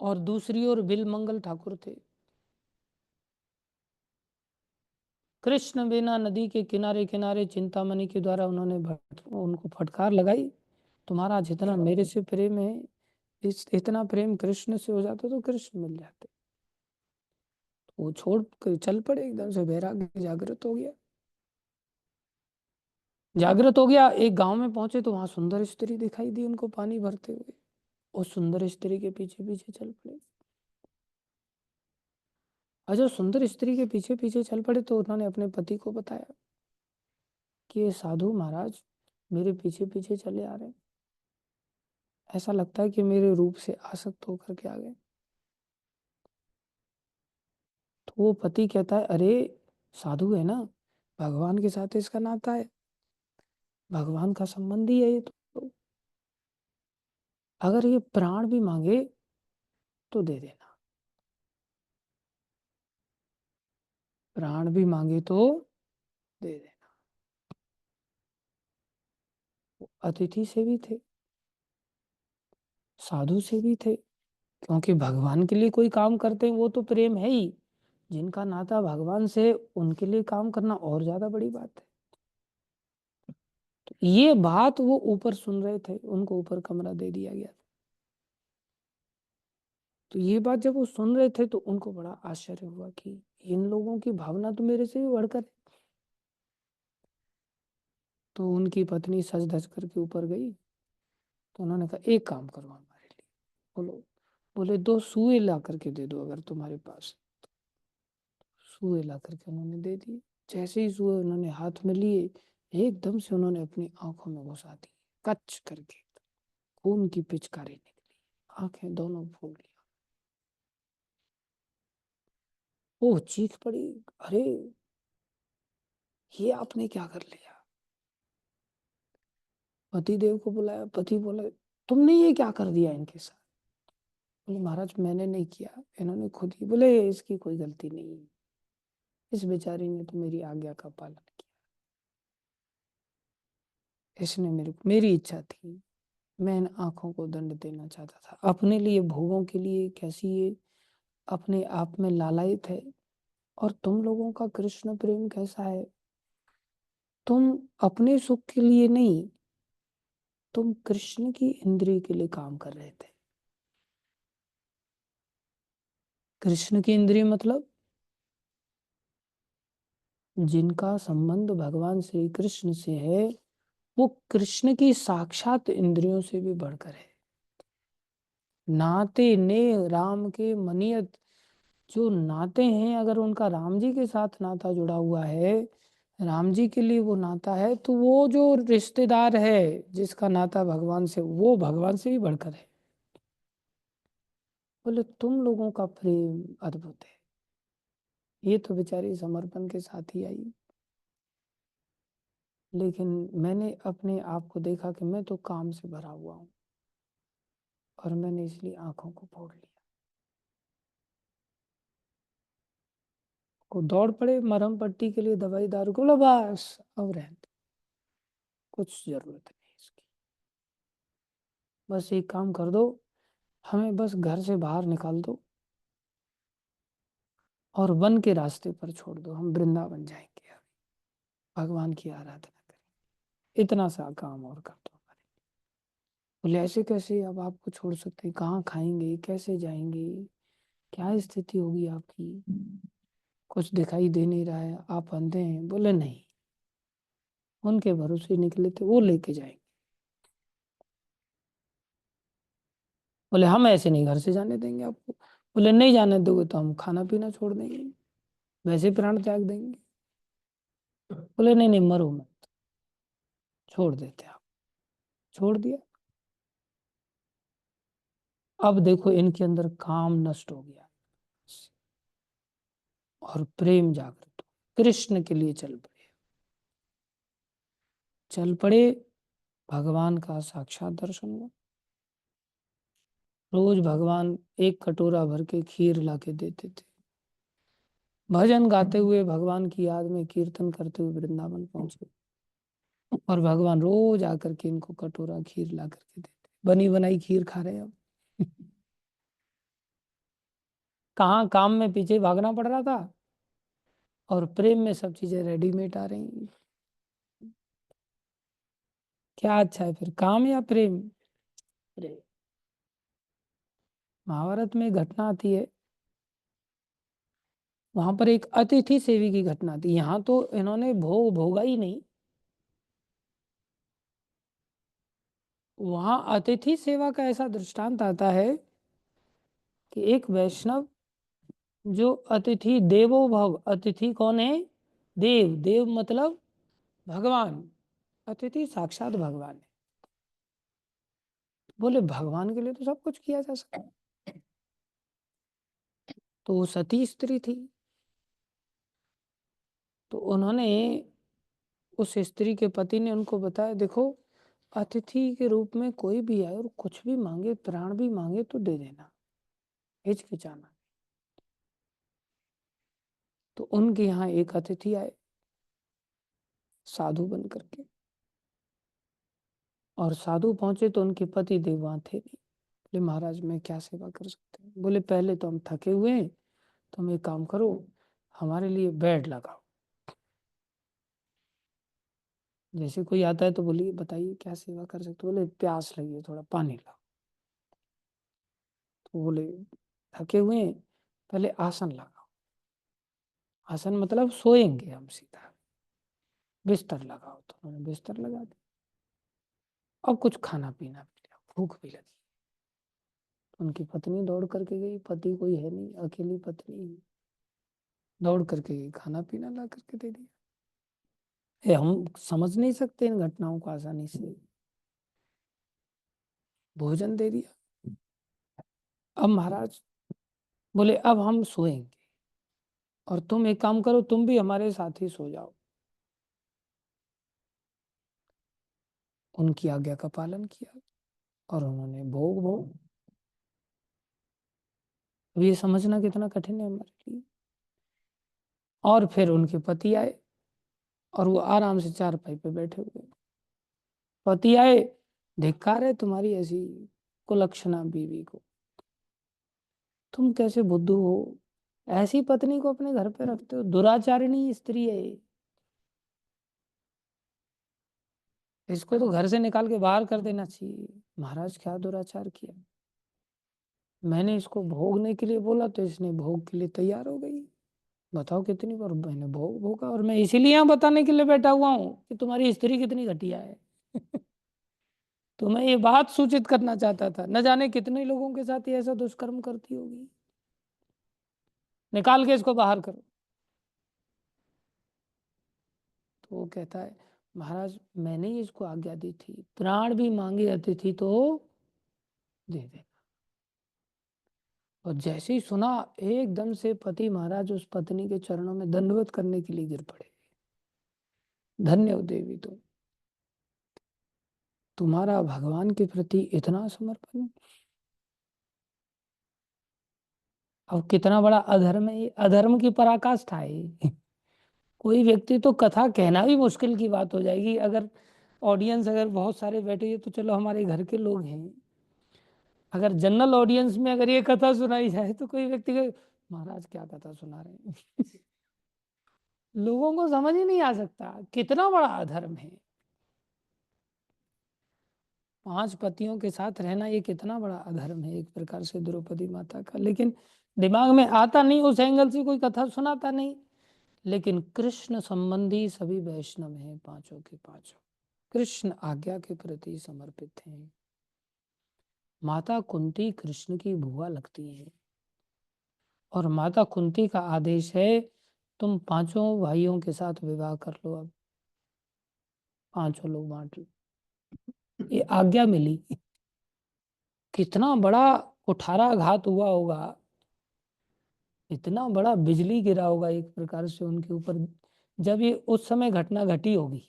और दूसरी ओर बिलमंगल ठाकुर थे, कृष्ण बिना नदी के किनारे किनारे चिंतामणि के द्वारा उन्होंने उनको फटकार लगाई, तुम्हारा जितना मेरे से प्रेम है, इस इतना प्रेम कृष्ण से हो जाता तो कृष्ण मिल जाते। वो छोड़ कर चल पड़े, एकदम से वैराग्य जागृत हो गया। जागृत हो गया, एक गांव में पहुंचे तो वहां सुंदर स्त्री दिखाई दी उनको पानी भरते हुए। उस सुंदर स्त्री के पीछे पीछे चल पड़े। और जब सुंदर स्त्री के पीछे पीछे चल पड़े तो उन्होंने अपने पति को बताया कि ये साधु महाराज मेरे पीछे पीछे चले आ रहे हैं, ऐसा लगता है कि मेरे रूप से आसक्त होकर के आ गए। तो वो पति कहता है, अरे साधु है ना, भगवान के साथ इसका नाता है, भगवान का संबंध ही है ये तो अगर ये प्राण भी मांगे तो दे देना, प्राण भी मांगे तो दे देना। अतिथि से भी थे, साधु से भी थे, क्योंकि भगवान के लिए कोई काम करते हैं वो तो प्रेम है ही। जिनका नाता भगवान से, उनके लिए काम करना और ज्यादा बड़ी बात है। तो ये बात वो ऊपर सुन रहे थे, उनको ऊपर कमरा दे दिया गया। तो ये बात जब वो सुन रहे थे तो उनको बड़ा आश्चर्य हुआ कि इन लोगों की भावना तो मेरे से भी बढ़कर है। तो उनकी पत्नी सज धज करके ऊपर गई। तो उन्होंने कहा एक काम करो हमारे लिए। बोलो, बोले दो सुए ला करके दे दो अगर तुम्हारे पास। सुए ला करके उन्होंने दे दिए। जैसे ही सुए उन्होंने हाथ में लिए, एकदम से उन्होंने अपनी आंखों में घुसा दी, कच करके खून की पिचकारी निकली, आंखें दोनों फूल ली। वो चीख पड़ी, अरे ये आपने क्या कर लिया। पति देव को बुलाया, पति बोले तुमने ये क्या कर दिया इनके साथ। बोले महाराज मैंने नहीं किया, इन्होंने खुद ही। बोले इसकी कोई गलती नहीं है, इस बेचारी ने तो मेरी आज्ञा का पालन किया, इसने मेरी इच्छा थी, मैं इन आंखों को दंड देना चाहता था, अपने लिए भोगों के लिए कैसी ये अपने आप में लालायित है। और तुम लोगों का कृष्ण प्रेम कैसा है, तुम अपने सुख के लिए नहीं, तुम कृष्ण की इंद्रिय के लिए काम कर रहे थे। कृष्ण की इंद्रिय मतलब जिनका संबंध भगवान श्री कृष्ण से है, वो कृष्ण की साक्षात इंद्रियों से भी बढ़कर है। नाते ने राम के मनियत, जो नाते हैं, अगर उनका राम जी के साथ नाता जुड़ा हुआ है, राम जी के लिए वो नाता है, तो वो जो रिश्तेदार है जिसका नाता भगवान से, वो भगवान से भी बढ़कर है। बोले तुम लोगों का प्रेम अद्भुत है। ये तो बेचारी समर्पण के साथ ही आई, लेकिन मैंने अपने आप को देखा कि मैं तो काम से भरा हुआ हूं, और मैंने इसलिए आंखों को फोड़ लिया। को दौड़ पड़े मरहम पट्टी के लिए, दवाई दारू को, बोला बस अब रहने दो, कुछ जरूरत नहीं इसकी, बस एक काम कर दो, हमें बस घर से बाहर निकाल दो और वन के रास्ते पर छोड़ दो, हम वृंदावन जाएंगे, भगवान की आराधना करें, इतना सा काम और कर दो। बोले ऐसे कैसे, अब आपको छोड़ सकते हैं, कहाँ खाएंगे, कैसे जाएंगे, क्या स्थिति होगी आपकी, कुछ दिखाई दे नहीं रहा है, आप अंधे हैं। बोले नहीं, उनके भरोसे निकले थे, वो लेके जाएंगे। बोले हम ऐसे नहीं घर से जाने देंगे आपको। बोले नहीं जाने दोगे तो हम खाना पीना छोड़ देंगे, वैसे प्राण त्याग देंगे। बोले नहीं नहीं मरो मत, छोड़ देते आप। छोड़ दिया। अब देखो इनके अंदर काम नष्ट हो गया और प्रेम जागृत हो, कृष्ण के लिए चल पड़े। चल पड़े, भगवान का साक्षात दर्शन हुआ। रोज भगवान एक कटोरा भर के खीर ला के देते थे। भजन गाते हुए, भगवान की याद में कीर्तन करते हुए वृंदावन पहुंचे, और भगवान रोज आकर के इनको कटोरा खीर ला करके देते। बनी बनाई खीर खा रहे अब। कहाँ काम में पीछे भागना पड़ रहा था, और प्रेम में सब चीजें रेडीमेड आ रही। क्या अच्छा है फिर, काम या प्रेम। प्रेम। महाभारत में घटना आती है, वहां पर एक अतिथि सेवी की घटना थी। यहाँ तो इन्होंने भोग भोगा ही नहीं, वहां अतिथि सेवा का ऐसा दृष्टांत आता है कि एक वैष्णव, जो अतिथि देवो भव, अतिथि कौन है, देव, देव मतलब भगवान, अतिथि साक्षात भगवान है। बोले भगवान के लिए तो सब कुछ किया जा सकता है। तो वो सती स्त्री थी, तो उन्होंने, उस स्त्री के पति ने उनको बताया, देखो अतिथि के रूप में कोई भी आए और कुछ भी मांगे, प्राण भी मांगे तो दे देना, हिचकिचाना। तो उनके यहाँ एक अतिथि आए साधु बन करके, और साधु पहुंचे तो उनके पति देव वहां थे नहीं। बोले महाराज मैं क्या सेवा कर सकते हैं। बोले पहले तो हम थके हुए हैं, तुम एक काम करो, हमारे लिए बेड लगाओ। जैसे कोई आता है तो बोलिए बताइए क्या सेवा कर सकते। बोले प्यास लगी है, थोड़ा पानी लाओ। तो बोले थके हुए हैं, पहले आसन लगाओ। आसन मतलब सोएंगे हम सीधा, बिस्तर लगाओ। तो उन्होंने बिस्तर लगा दिया। अब कुछ खाना पीना भी लिया, भूख भी लगी। उनकी पत्नी दौड़ करके गई, पति कोई है नहीं, अकेली पत्नी, दौड़ करके गई, खाना पीना ला करके दे दिया। हम समझ नहीं सकते इन घटनाओं को आसानी से। भोजन दे दिया। अब महाराज बोले अब हम सोएंगे और तुम एक काम करो, तुम भी हमारे साथ ही सो जाओ। उनकी आज्ञा का पालन किया और उन्होंने भोग भोग। अब ये समझना कितना कठिन है हमारे लिए। और फिर उनके पति आए और वो आराम से चारपाई पे बैठे हुए। पति आए, धिक्कार है तुम्हारी ऐसी कुलक्षणा बीवी को, तुम कैसे बुद्धू हो, ऐसी पत्नी को अपने घर पे रखते हो, दुराचारिणी स्त्री है ये। इसको तो घर से निकाल के बाहर कर देना चाहिए। महाराज क्या दुराचार किया, मैंने इसको भोगने के लिए बोला तो इसने भोग के लिए तैयार हो गई। बताओ कितनी बार मैंने भोग भोगा, और मैं इसीलिए यहाँ बताने के लिए बैठा हुआ हूँ कि तुम्हारी स्त्री कितनी घटिया है। तो मैं ये बात सूचित करना चाहता था, न जाने कितने लोगों के साथ ये ऐसा दुष्कर्म करती होगी। निकाल के इसको बाहर करो। तो वो कहता है महाराज मैंने ही इसको आज्ञा दी थी, प्राण भी मांगी रहती थी तो दे दे। और जैसे ही सुना, एकदम से पति महाराज उस पत्नी के चरणों में दंडवत करने के लिए गिर पड़े। धन्य हो देवी तुम, तुम्हारा भगवान के प्रति इतना समर्पण। अब कितना बड़ा अधर्म है ये, अधर्म की पराकाष्ठा है ये। कोई व्यक्ति तो कथा कहना भी मुश्किल की बात हो जाएगी। अगर ऑडियंस अगर बहुत सारे बैठे तो चलो हमारे घर के लोग हैं, अगर जनरल ऑडियंस में अगर ये कथा सुनाई जाए तो कोई व्यक्ति कहे महाराज क्या कथा सुना रहे हैं। लोगों को समझ ही नहीं आ सकता कितना बड़ा अधर्म है। 5 पतियों के साथ रहना ये कितना बड़ा अधर्म है एक प्रकार से द्रौपदी माता का। लेकिन दिमाग में आता नहीं, उस एंगल से कोई कथा सुनाता नहीं। लेकिन कृष्ण संबंधी सभी वैष्णव हैं, पांचों के पांचों कृष्ण आज्ञा के प्रति समर्पित हैं। माता कुंती कृष्ण की बुआ लगती है और माता कुंती का आदेश है तुम पांचों भाइयों के साथ विवाह कर लो, अब पांचों लोग बांट लो, ये आज्ञा मिली। कितना बड़ा कुठाराघात हुआ होगा, इतना बड़ा बिजली गिरा होगा एक प्रकार से उनके ऊपर जब ये उस समय घटना घटी होगी।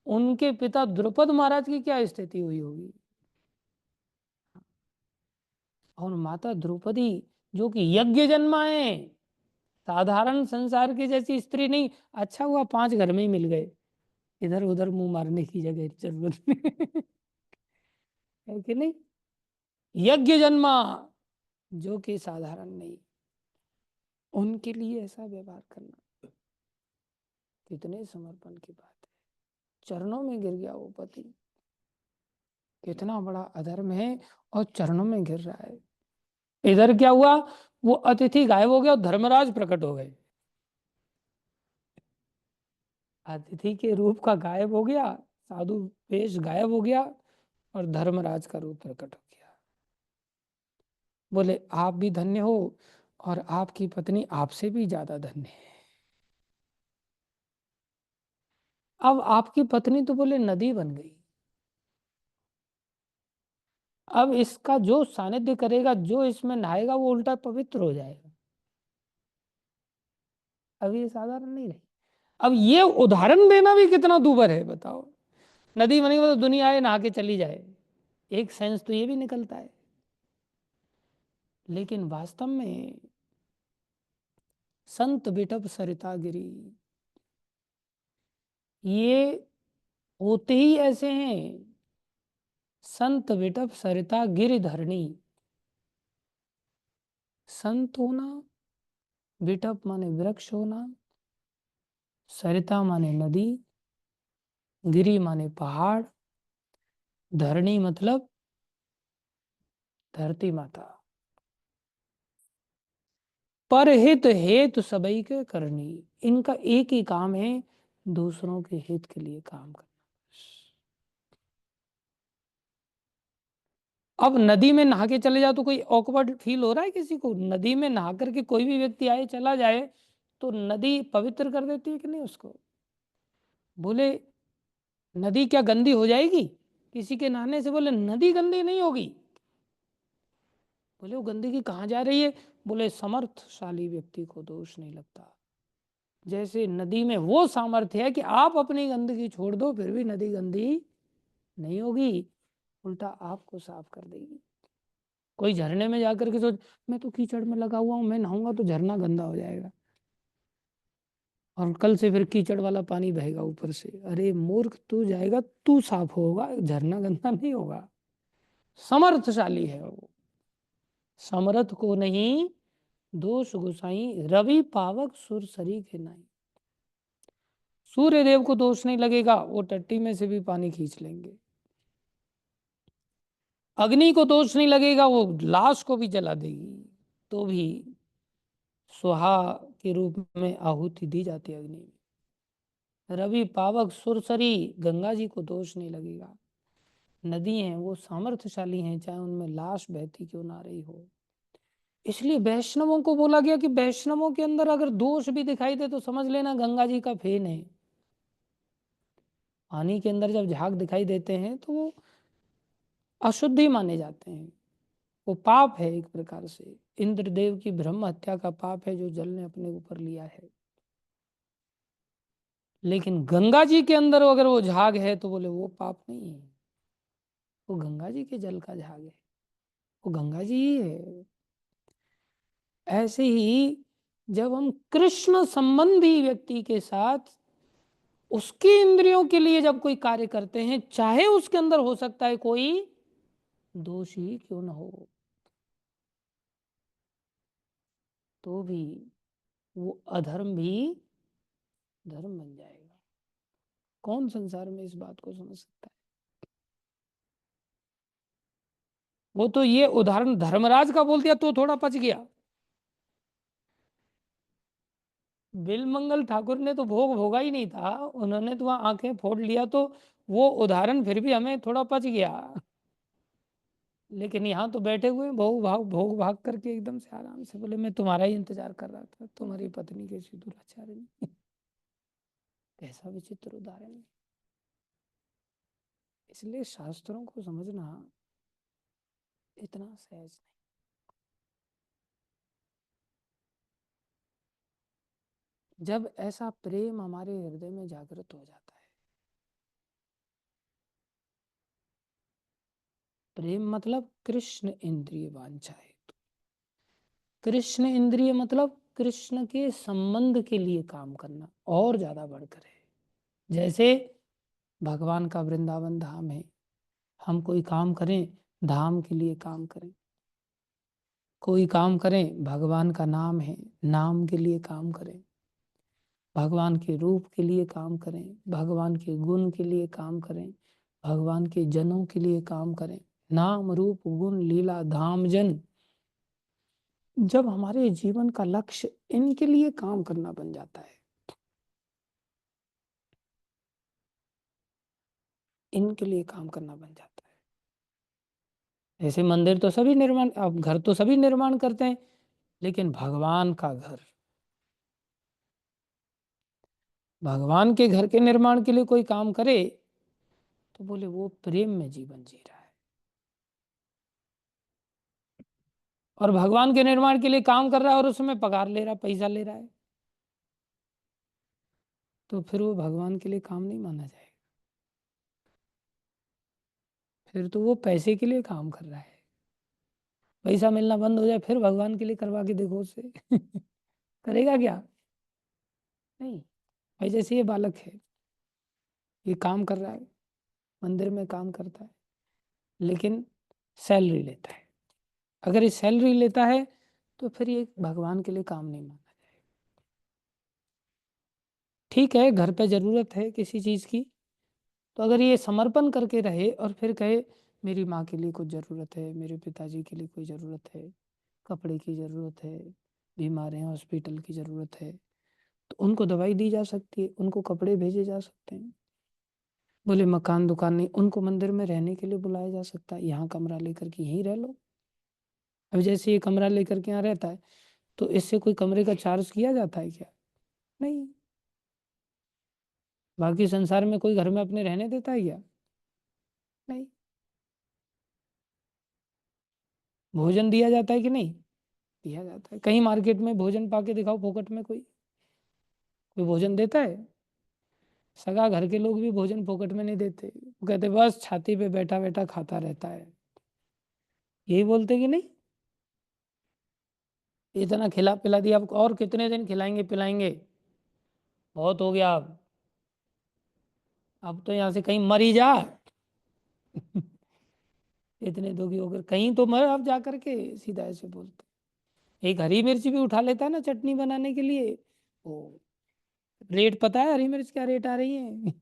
उनके पिता द्रुपद महाराज की क्या स्थिति हुई होगी, और माता द्रौपदी जो कि यज्ञ जन्मा है, साधारण संसार की जैसी स्त्री नहीं। अच्छा हुआ 5 घर में ही मिल गए, इधर उधर मुंह मारने की जगह जरूरत नहीं। है कि नहीं, यज्ञ जन्मा जो कि साधारण नहीं, उनके लिए ऐसा व्यवहार करना कितने समर्पण की बात है। चरणों में गिर गया वो पति, कितना बड़ा अधर्म है, और चरणों में गिर रहा है। इधर क्या हुआ, वो अतिथि गायब हो गया और धर्मराज प्रकट हो गए। अतिथि के रूप का गायब हो गया, साधु वेश गायब हो गया और धर्मराज का रूप प्रकट हो गया। बोले आप भी धन्य हो और आपकी पत्नी आपसे भी ज्यादा धन्य है। अब आपकी पत्नी तो बोले नदी बन गई। अब इसका जो सानिध्य करेगा, जो इसमें नहाएगा वो उल्टा पवित्र हो जाएगा। अब ये साधारण नहीं रही। अब ये उदाहरण देना भी कितना दूभर है बताओ। नदी बनी तो दुनिया आए नहा के चली जाए, एक सेंस तो ये भी निकलता है। लेकिन वास्तव में संत बिटप सरिता गिरी, ये होते ही ऐसे हैं। संत बिटप सरिता गिरिधरणी, संत होना, बिटप माने वृक्ष होना, सरिता माने नदी, गिरी माने पहाड़, धरणी मतलब धरती माता। परहित हेतु सबई के करनी, इनका एक ही काम है, दूसरों के हित के लिए काम करना। अब नदी में नहा के चले जाओ तो कोई ऑकवर्ड फील हो रहा है किसी को? नदी में नहा करके कोई भी व्यक्ति आए चला जाए तो नदी पवित्र कर देती है कि नहीं उसको? बोले नदी क्या गंदी हो जाएगी किसी के नहाने से? बोले नदी गंदी नहीं होगी। बोले वो गंदगी कहाँ जा रही है? बोले समर्थशाली व्यक्ति को दोष नहीं लगता। जैसे नदी में वो सामर्थ्य है कि आप अपनी गंदगी छोड़ दो फिर भी नदी गंदी नहीं होगी, उल्टा आपको साफ कर देगी। कोई झरने में जाकर के सोच मैं तो कीचड़ में लगा हुआ हूं, मैं नहाऊंगा तो झरना गंदा हो जाएगा और कल से फिर कीचड़ वाला पानी बहेगा ऊपर से। अरे मूर्ख, तू जाएगा तू साफ होगा, झरना गंदा नहीं होगा। समर्थशाली है वो, समर्थ को नहीं दोष गुसाई, रवि पावक सुरसरी के नाई। सूर्य देव को दोष नहीं लगेगा, वो टट्टी में से भी पानी खींच लेंगे। अग्नि को दोष नहीं लगेगा, वो लाश को भी जला देगी, तो भी सुहा के रूप में आहुति दी जाती है अग्नि में। रवि पावक सुरसरी, गंगा जी को दोष नहीं लगेगा। नदी हैं वो सामर्थ्यशाली हैं, चाहे उनमें लाश बहती क्यों ना रही हो। इसलिए वैष्णवों को बोला गया कि वैष्णवों के अंदर अगर दोष भी दिखाई दे तो समझ लेना गंगा जी का फेन है। पानी के अंदर जब झाग दिखाई देते हैं तो वो अशुद्धि माने जाते हैं, वो पाप है एक प्रकार से। इंद्रदेव की ब्रह्म हत्या का पाप है जो जल ने अपने ऊपर लिया है। लेकिन गंगा जी के अंदर अगर वो झाग है तो बोले वो पाप नहीं है, वो गंगा जी के जल का झाग है, वो गंगा जी ही है। ऐसे ही जब हम कृष्ण संबंधी व्यक्ति के साथ उसकी इंद्रियों के लिए जब कोई कार्य करते हैं, चाहे उसके अंदर हो सकता है कोई दोष ही क्यों ना हो, तो भी वो अधर्म भी धर्म बन जाएगा। कौन संसार में इस बात को समझ सकता है? वो तो ये उदाहरण धर्मराज का बोल दिया तो थोड़ा पच गया। बिलमंगल ठाकुर ने तो भोग भोगा ही नहीं था, उन्होंने तो वहां आंखें फोड़ लिया, तो वो उदाहरण फिर भी हमें थोड़ा पच गया। लेकिन यहाँ तो बैठे हुए भोग भाग करके एकदम से आराम से बोले मैं तुम्हारा ही इंतजार कर रहा था, तुम्हारी पत्नी कैसी दुराचारिणी। कैसा विचित्र उदाहरण है। इसलिए शास्त्रों को समझना इतना सहज नहीं। जब ऐसा प्रेम हमारे हृदय में जागृत हो जाता है, प्रेम मतलब कृष्ण इंद्रिय वांछा है, कृष्ण इंद्रिय मतलब कृष्ण के संबंध के लिए काम करना और ज्यादा बढ़कर है। जैसे भगवान का वृंदावन धाम है, हम कोई काम करें धाम के लिए काम करें, कोई काम करें भगवान का नाम है नाम के लिए काम करें, भगवान के रूप के लिए काम करें, भगवान के गुण के लिए काम करें, भगवान के जनों के लिए काम करें। नाम रूप गुण लीला धाम जन, जब हमारे जीवन का लक्ष्य इनके लिए काम करना बन जाता है, इनके लिए काम करना बन जाता है। ऐसे मंदिर तो सभी निर्माण, अब घर तो सभी निर्माण करते हैं, लेकिन भगवान का घर, भगवान के घर के निर्माण के लिए कोई काम करे तो बोले वो प्रेम में जीवन जी रहा है। और भगवान के निर्माण के लिए काम कर रहा है और उसमें पगार ले रहा, पैसा ले रहा है, तो फिर वो भगवान के लिए काम नहीं माना जाएगा, फिर तो वो पैसे के लिए काम कर रहा है। पैसा मिलना बंद हो जाए फिर भगवान के लिए करवा के देखो उससे करेगा क्या? नहीं। भाई जैसे ये बालक है, ये काम कर रहा है, मंदिर में काम करता है, लेकिन सैलरी लेता है। अगर ये सैलरी लेता है तो फिर ये भगवान के लिए काम नहीं माना जाएगा। ठीक है, घर पे जरूरत है किसी चीज की, तो अगर ये समर्पण करके रहे और फिर कहे मेरी माँ के लिए कुछ ज़रूरत है, मेरे पिताजी के लिए कोई ज़रूरत है, कपड़े की ज़रूरत है, बीमार हैं हॉस्पिटल की ज़रूरत है, तो उनको दवाई दी जा सकती है, उनको कपड़े भेजे जा सकते हैं। बोले मकान दुकान नहीं, उनको मंदिर में रहने के लिए बुलाया जा सकता है, यहाँ कमरा लेकर के यहीं रह लो। अब जैसे ये कमरा लेकर के यहाँ रहता है तो इससे कोई कमरे का चार्ज किया जाता है क्या? नहीं। बाकी संसार में कोई घर में अपने रहने देता है क्या? नहीं। भोजन दिया जाता है कि नहीं? दिया जाता है। कहीं मार्केट में भोजन पाके दिखाओ फोकट में, कोई भोजन देता है? सगा घर के लोग भी भोजन फोकट में नहीं देते, वो कहते बस छाती पे बैठा बैठा खाता रहता है, यही बोलते कि नहीं? इतना खिला पिला दिया, आपको और कितने दिन खिलाएंगे पिलाएंगे, बहुत हो गया, अब तो यहाँ से कहीं मर ही जा। इतने दुखी होकर कहीं तो मर अब जा करके, सीधा ऐसे बोलते। एक हरी मिर्च भी उठा लेता है ना चटनी बनाने के लिए, वो रेट पता है हरी मिर्च क्या रेट आ रही है?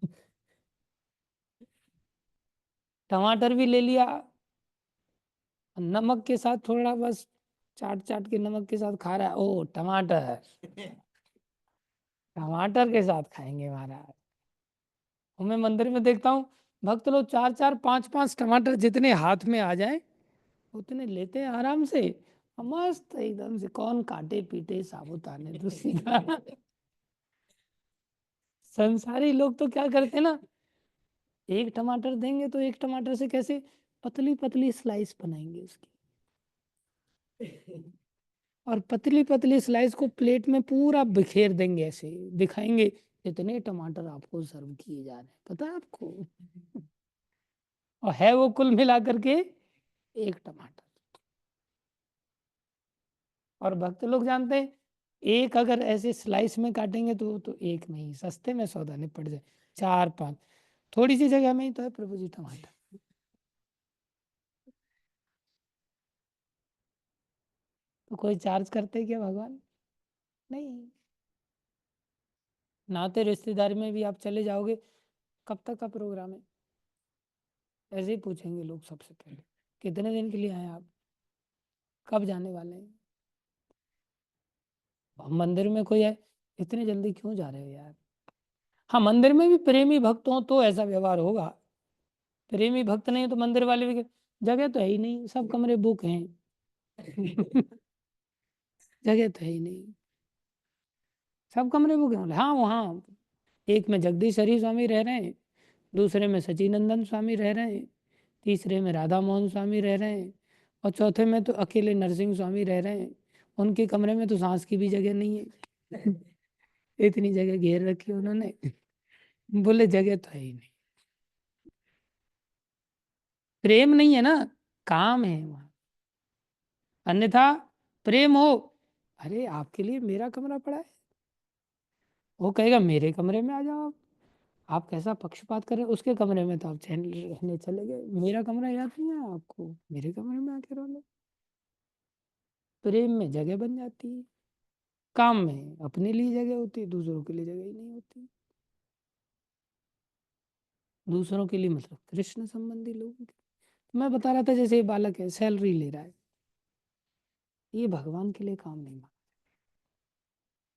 टमाटर भी ले लिया, नमक के साथ थोड़ा बस चाट चाट के नमक के साथ खा रहा है, ओ टमाटर, टमाटर के साथ खाएंगे महाराज। और मैं मंदिर में देखता हूँ भक्त लोग चार चार पांच पांच टमाटर जितने हाथ में आ जाए उतने लेते हैं आराम से, और मस्त एकदम से, कौन काटे पीटे साबुताने दूसरी का। संसारी लोग तो क्या करते हैं ना, एक टमाटर देंगे तो एक टमाटर से कैसे पतली पतली स्लाइस बनाएंगे उसकी, और पतली पतली स्लाइस को प्लेट में पूरा बिखेर देंगे, ऐसे दिखाएंगे इतने टमाटर आपको सर्व किए जा रहे हैं, पता है आपको? और है वो कुल मिला करके एक टमाटर। और भक्त लोग जानते हैं एक अगर ऐसे स्लाइस में काटेंगे तो एक नहीं, सस्ते में सौदा निपट जाए, चार पांच, थोड़ी सी जगह में ही तो है प्रभु जी टमाटर। तो कोई चार्ज करते क्या भगवान? नहीं। नाते रिश्तेदारी में भी आप चले जाओगे, कब तक का प्रोग्राम है, ऐसे ही पूछेंगे लोग सबसे पहले, कितने दिन के लिए आए आप, कब जाने वाले हैं? मंदिर में कोई है, इतने जल्दी क्यों जा रहे हो यार? हाँ, मंदिर में भी प्रेमी भक्त हो तो ऐसा व्यवहार होगा, प्रेमी भक्त नहीं तो मंदिर वाले भी जगह तो है ही नहीं, सब कमरे बुक हैं। जगह तो है ही नहीं, सब कमरे बुक हैं। हाँ वहाँ एक में जगदीश हरी स्वामी रह रहे हैं, दूसरे में सचिनंदन स्वामी रह रहे हैं, तीसरे में राधा मोहन स्वामी रह रहे हैं, और चौथे में तो अकेले नरसिंह स्वामी रह रहे हैं। उनके कमरे में तो सांस की भी जगह नहीं है। इतनी जगह घेर रखी है उन्होंने। बोले जगह तो है ही नहीं, प्रेम नहीं है ना, काम है वहाँ, अन्यथा प्रेम हो, अरे आपके लिए मेरा कमरा पड़ा है, वो कहेगा मेरे कमरे में आ जाओ आप कैसा पक्षपात कर रहे हो, उसके कमरे में तो आप चैन रहने चले गए, मेरा कमरा याद नहीं है आपको, मेरे कमरे में आके रहो लो। प्रेम में जगह बन जाती है, काम में अपने लिए जगह होती है, दूसरों के लिए जगह ही नहीं होती। दूसरों के लिए मतलब कृष्ण संबंधी लोगों के, तो मैं बता रहा था जैसे ये बालक है सैलरी ले रहा है, ये भगवान के लिए काम नहीं मांगा।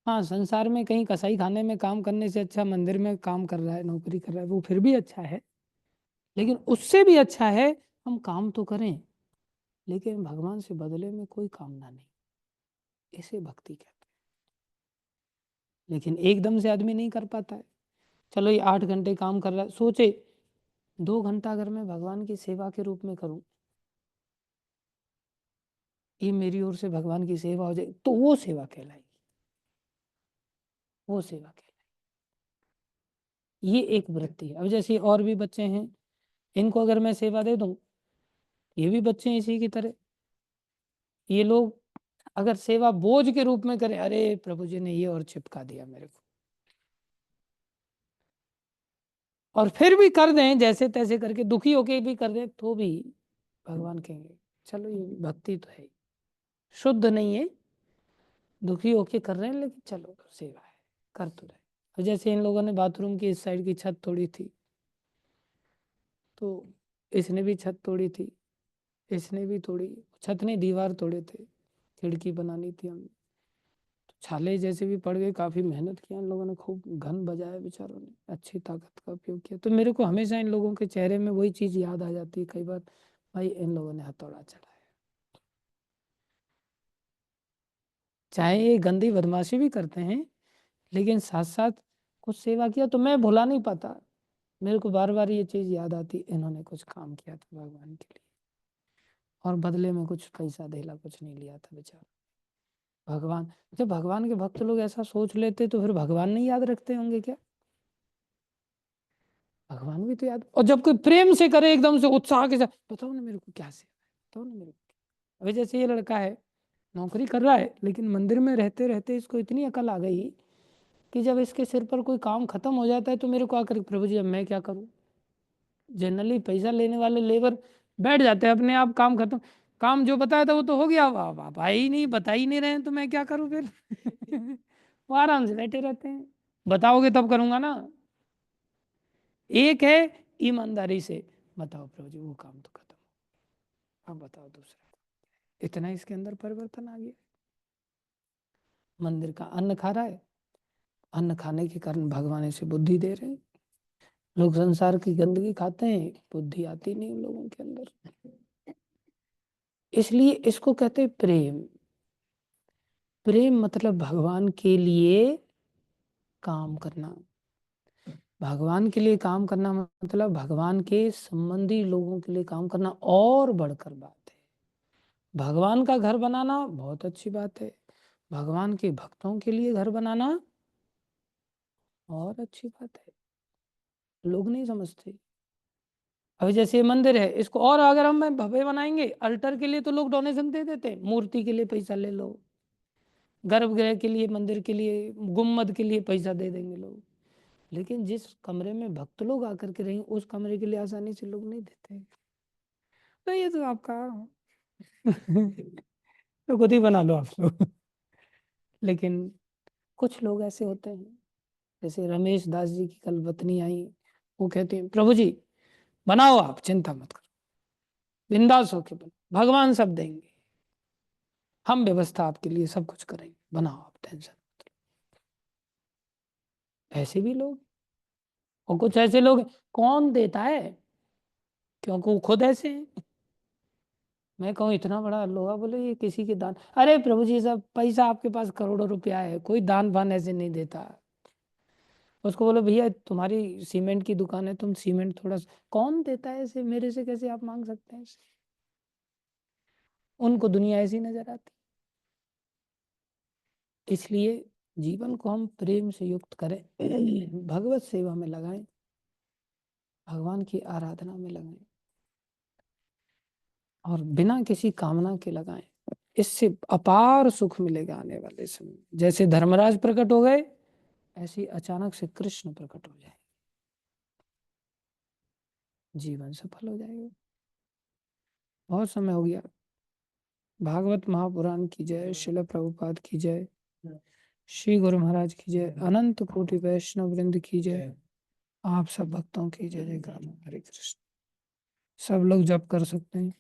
हाँ, संसार में कहीं कसाई खाने में काम करने से अच्छा मंदिर में काम कर रहा है, नौकरी कर रहा है, वो फिर भी अच्छा है, लेकिन उससे भी अच्छा है हम काम तो करें लेकिन भगवान से बदले में कोई कामना नहीं, इसे भक्ति कहते हैं। लेकिन एकदम से आदमी नहीं कर पाता है। चलो ये 8 घंटे काम कर रहा है, सोचे 2 घंटा अगर मैं भगवान की सेवा के रूप में करूं, ये मेरी ओर से भगवान की सेवा हो जाए, तो वो सेवा कहलाएगी, वो सेवा कहलाएगी। ये एक वृत्ति है। अब जैसे और भी बच्चे हैं, इनको अगर मैं सेवा दे दूं, ये भी बच्चे हैं इसी की तरह, ये लोग अगर सेवा बोझ के रूप में करें, अरे प्रभु जी ने ये और चिपका दिया मेरे को, और फिर भी कर दें जैसे तैसे करके, दुखी होके भी कर दें, तो भी भगवान कहेंगे चलो ये भक्ति तो है, शुद्ध नहीं है, दुखी होके कर रहे हैं लेकिन चलो सेवा है, कर तो रहे। और जैसे इन लोगों ने बाथरूम की इस साइड की छत तोड़ी थी, तो इसने भी छत तोड़ी थी, इसने भी तोड़ी, छत ने दीवार तोड़े थे, खिड़की बनानी थी हमने, तो छाले जैसे भी पड़ गए, काफी मेहनत किया इन लोगों ने, खूब घन बजाया बेचारों ने, अच्छी ताकत का उपयोग किया। तो मेरे को हमेशा इन लोगों के चेहरे में वही चीज याद आ जाती है कई बार, भाई इन लोगों ने हथौड़ा चढ़ाया, चाहे ये गंदी बदमाशी भी करते हैं लेकिन साथ साथ कुछ सेवा किया तो मैं भुला नहीं पाता। मेरे को बार बार ये चीज याद आती, इन्होंने कुछ काम किया था भगवान के लिए और बदले में कुछ पैसा धेला कुछ नहीं लिया था बेचारा। भगवान, जब भगवान के भक्त लोग ऐसा सोच लेते तो फिर भगवान नहीं याद रखते होंगे क्या? भगवान भी तो याद, और जब कोई प्रेम से करे एकदम से उत्साह के साथ, बताओ ना मेरे को क्या सेवा है, बताओ ना मेरे को। अभी जैसे ये लड़का है, नौकरी कर रहा है, लेकिन मंदिर में रहते रहते इसको इतनी अकल आ गई कि जब इसके सिर पर कोई काम खत्म हो जाता है तो मेरे को आकर, प्रभु जी अब मैं क्या करूं। जनरली पैसा लेने वाले लेबर बैठ जाते हैं अपने आप, काम खत्म, काम जो बताया था वो तो हो गया, वाह वाह भाई, नहीं बता ही नहीं रहे हैं तो मैं क्या करूं फिर। वो आराम से बैठे रहते हैं, बताओगे तब करूंगा ना। एक है ईमानदारी से, बताओ प्रभु जी वो काम तो खत्म, अब बताओ दूसरा। इतना इसके अंदर परिवर्तन आ गया। मंदिर का अन्न खा रहा है, अन्न खाने के कारण भगवान ऐसे बुद्धि दे रहे हैं। लोग संसार की गंदगी खाते हैं, बुद्धि आती नहीं उन लोगों के अंदर। इसलिए इसको कहते हैं प्रेम। प्रेम मतलब भगवान के लिए काम करना। भगवान के लिए काम करना मतलब भगवान के संबंधी लोगों के लिए काम करना और बढ़कर बात है। भगवान का घर बनाना बहुत अच्छी बात है, भगवान के भक्तों के लिए घर बनाना और अच्छी बात है। लोग नहीं समझते। अभी जैसे ये मंदिर है, इसको और अगर हम भव्य बनाएंगे, अल्टर के लिए तो लोग डोनेशन दे देते हैं, मूर्ति के लिए पैसा ले लो, गर्भगृह के लिए, मंदिर के लिए, गुम्मद के लिए पैसा दे देंगे लोग। लेकिन जिस कमरे में भक्त लोग आकर के रहेंगे उस कमरे के लिए आसानी से लोग नहीं देते। तो ये तो आपका तो खुद ही बना लो आप लोग। लेकिन कुछ लोग ऐसे होते हैं, जैसे रमेश दास जी की कल पत्नी आई, वो कहते हैं प्रभु जी बनाओ, आप चिंता मत करो, बिंदास होके बनो, भगवान सब देंगे, हम व्यवस्था आपके लिए सब कुछ करेंगे, बनाओ आप टेंशन मत लो। ऐसे भी लोग, और कुछ ऐसे लोग कौन देता है, क्योंकि वो खुद ऐसे हैं। मैं कहूँ इतना बड़ा लोहा, बोले ये किसी के दान, अरे प्रभु जी सब पैसा आपके पास करोड़ों रुपया है, कोई दान वान ऐसे नहीं देता। उसको बोलो भैया तुम्हारी सीमेंट की दुकान है, तुम सीमेंट थोड़ा कौन देता है ऐसे, मेरे से कैसे आप मांग सकते हैं ऐसे। उनको दुनिया ऐसी नजर आती। इसलिए जीवन को हम प्रेम से युक्त करें, भगवत सेवा में लगाएं, भगवान की आराधना में लगाएं और बिना किसी कामना के लगाएं। इससे अपार सुख मिलेगा आने वाले समय। जैसे धर्मराज प्रकट हो गए, ऐसे अचानक से कृष्ण प्रकट हो जाए, जीवन सफल हो जाएगा। बहुत समय हो गया। भागवत महापुराण की जय, शिल प्रभुपाद की जय, श्री गुरु महाराज की जय, अनंत कोटि वैष्णव वृंद की जय, आप सब भक्तों की जय जयकार। हरे कृष्ण। सब लोग जप कर सकते हैं।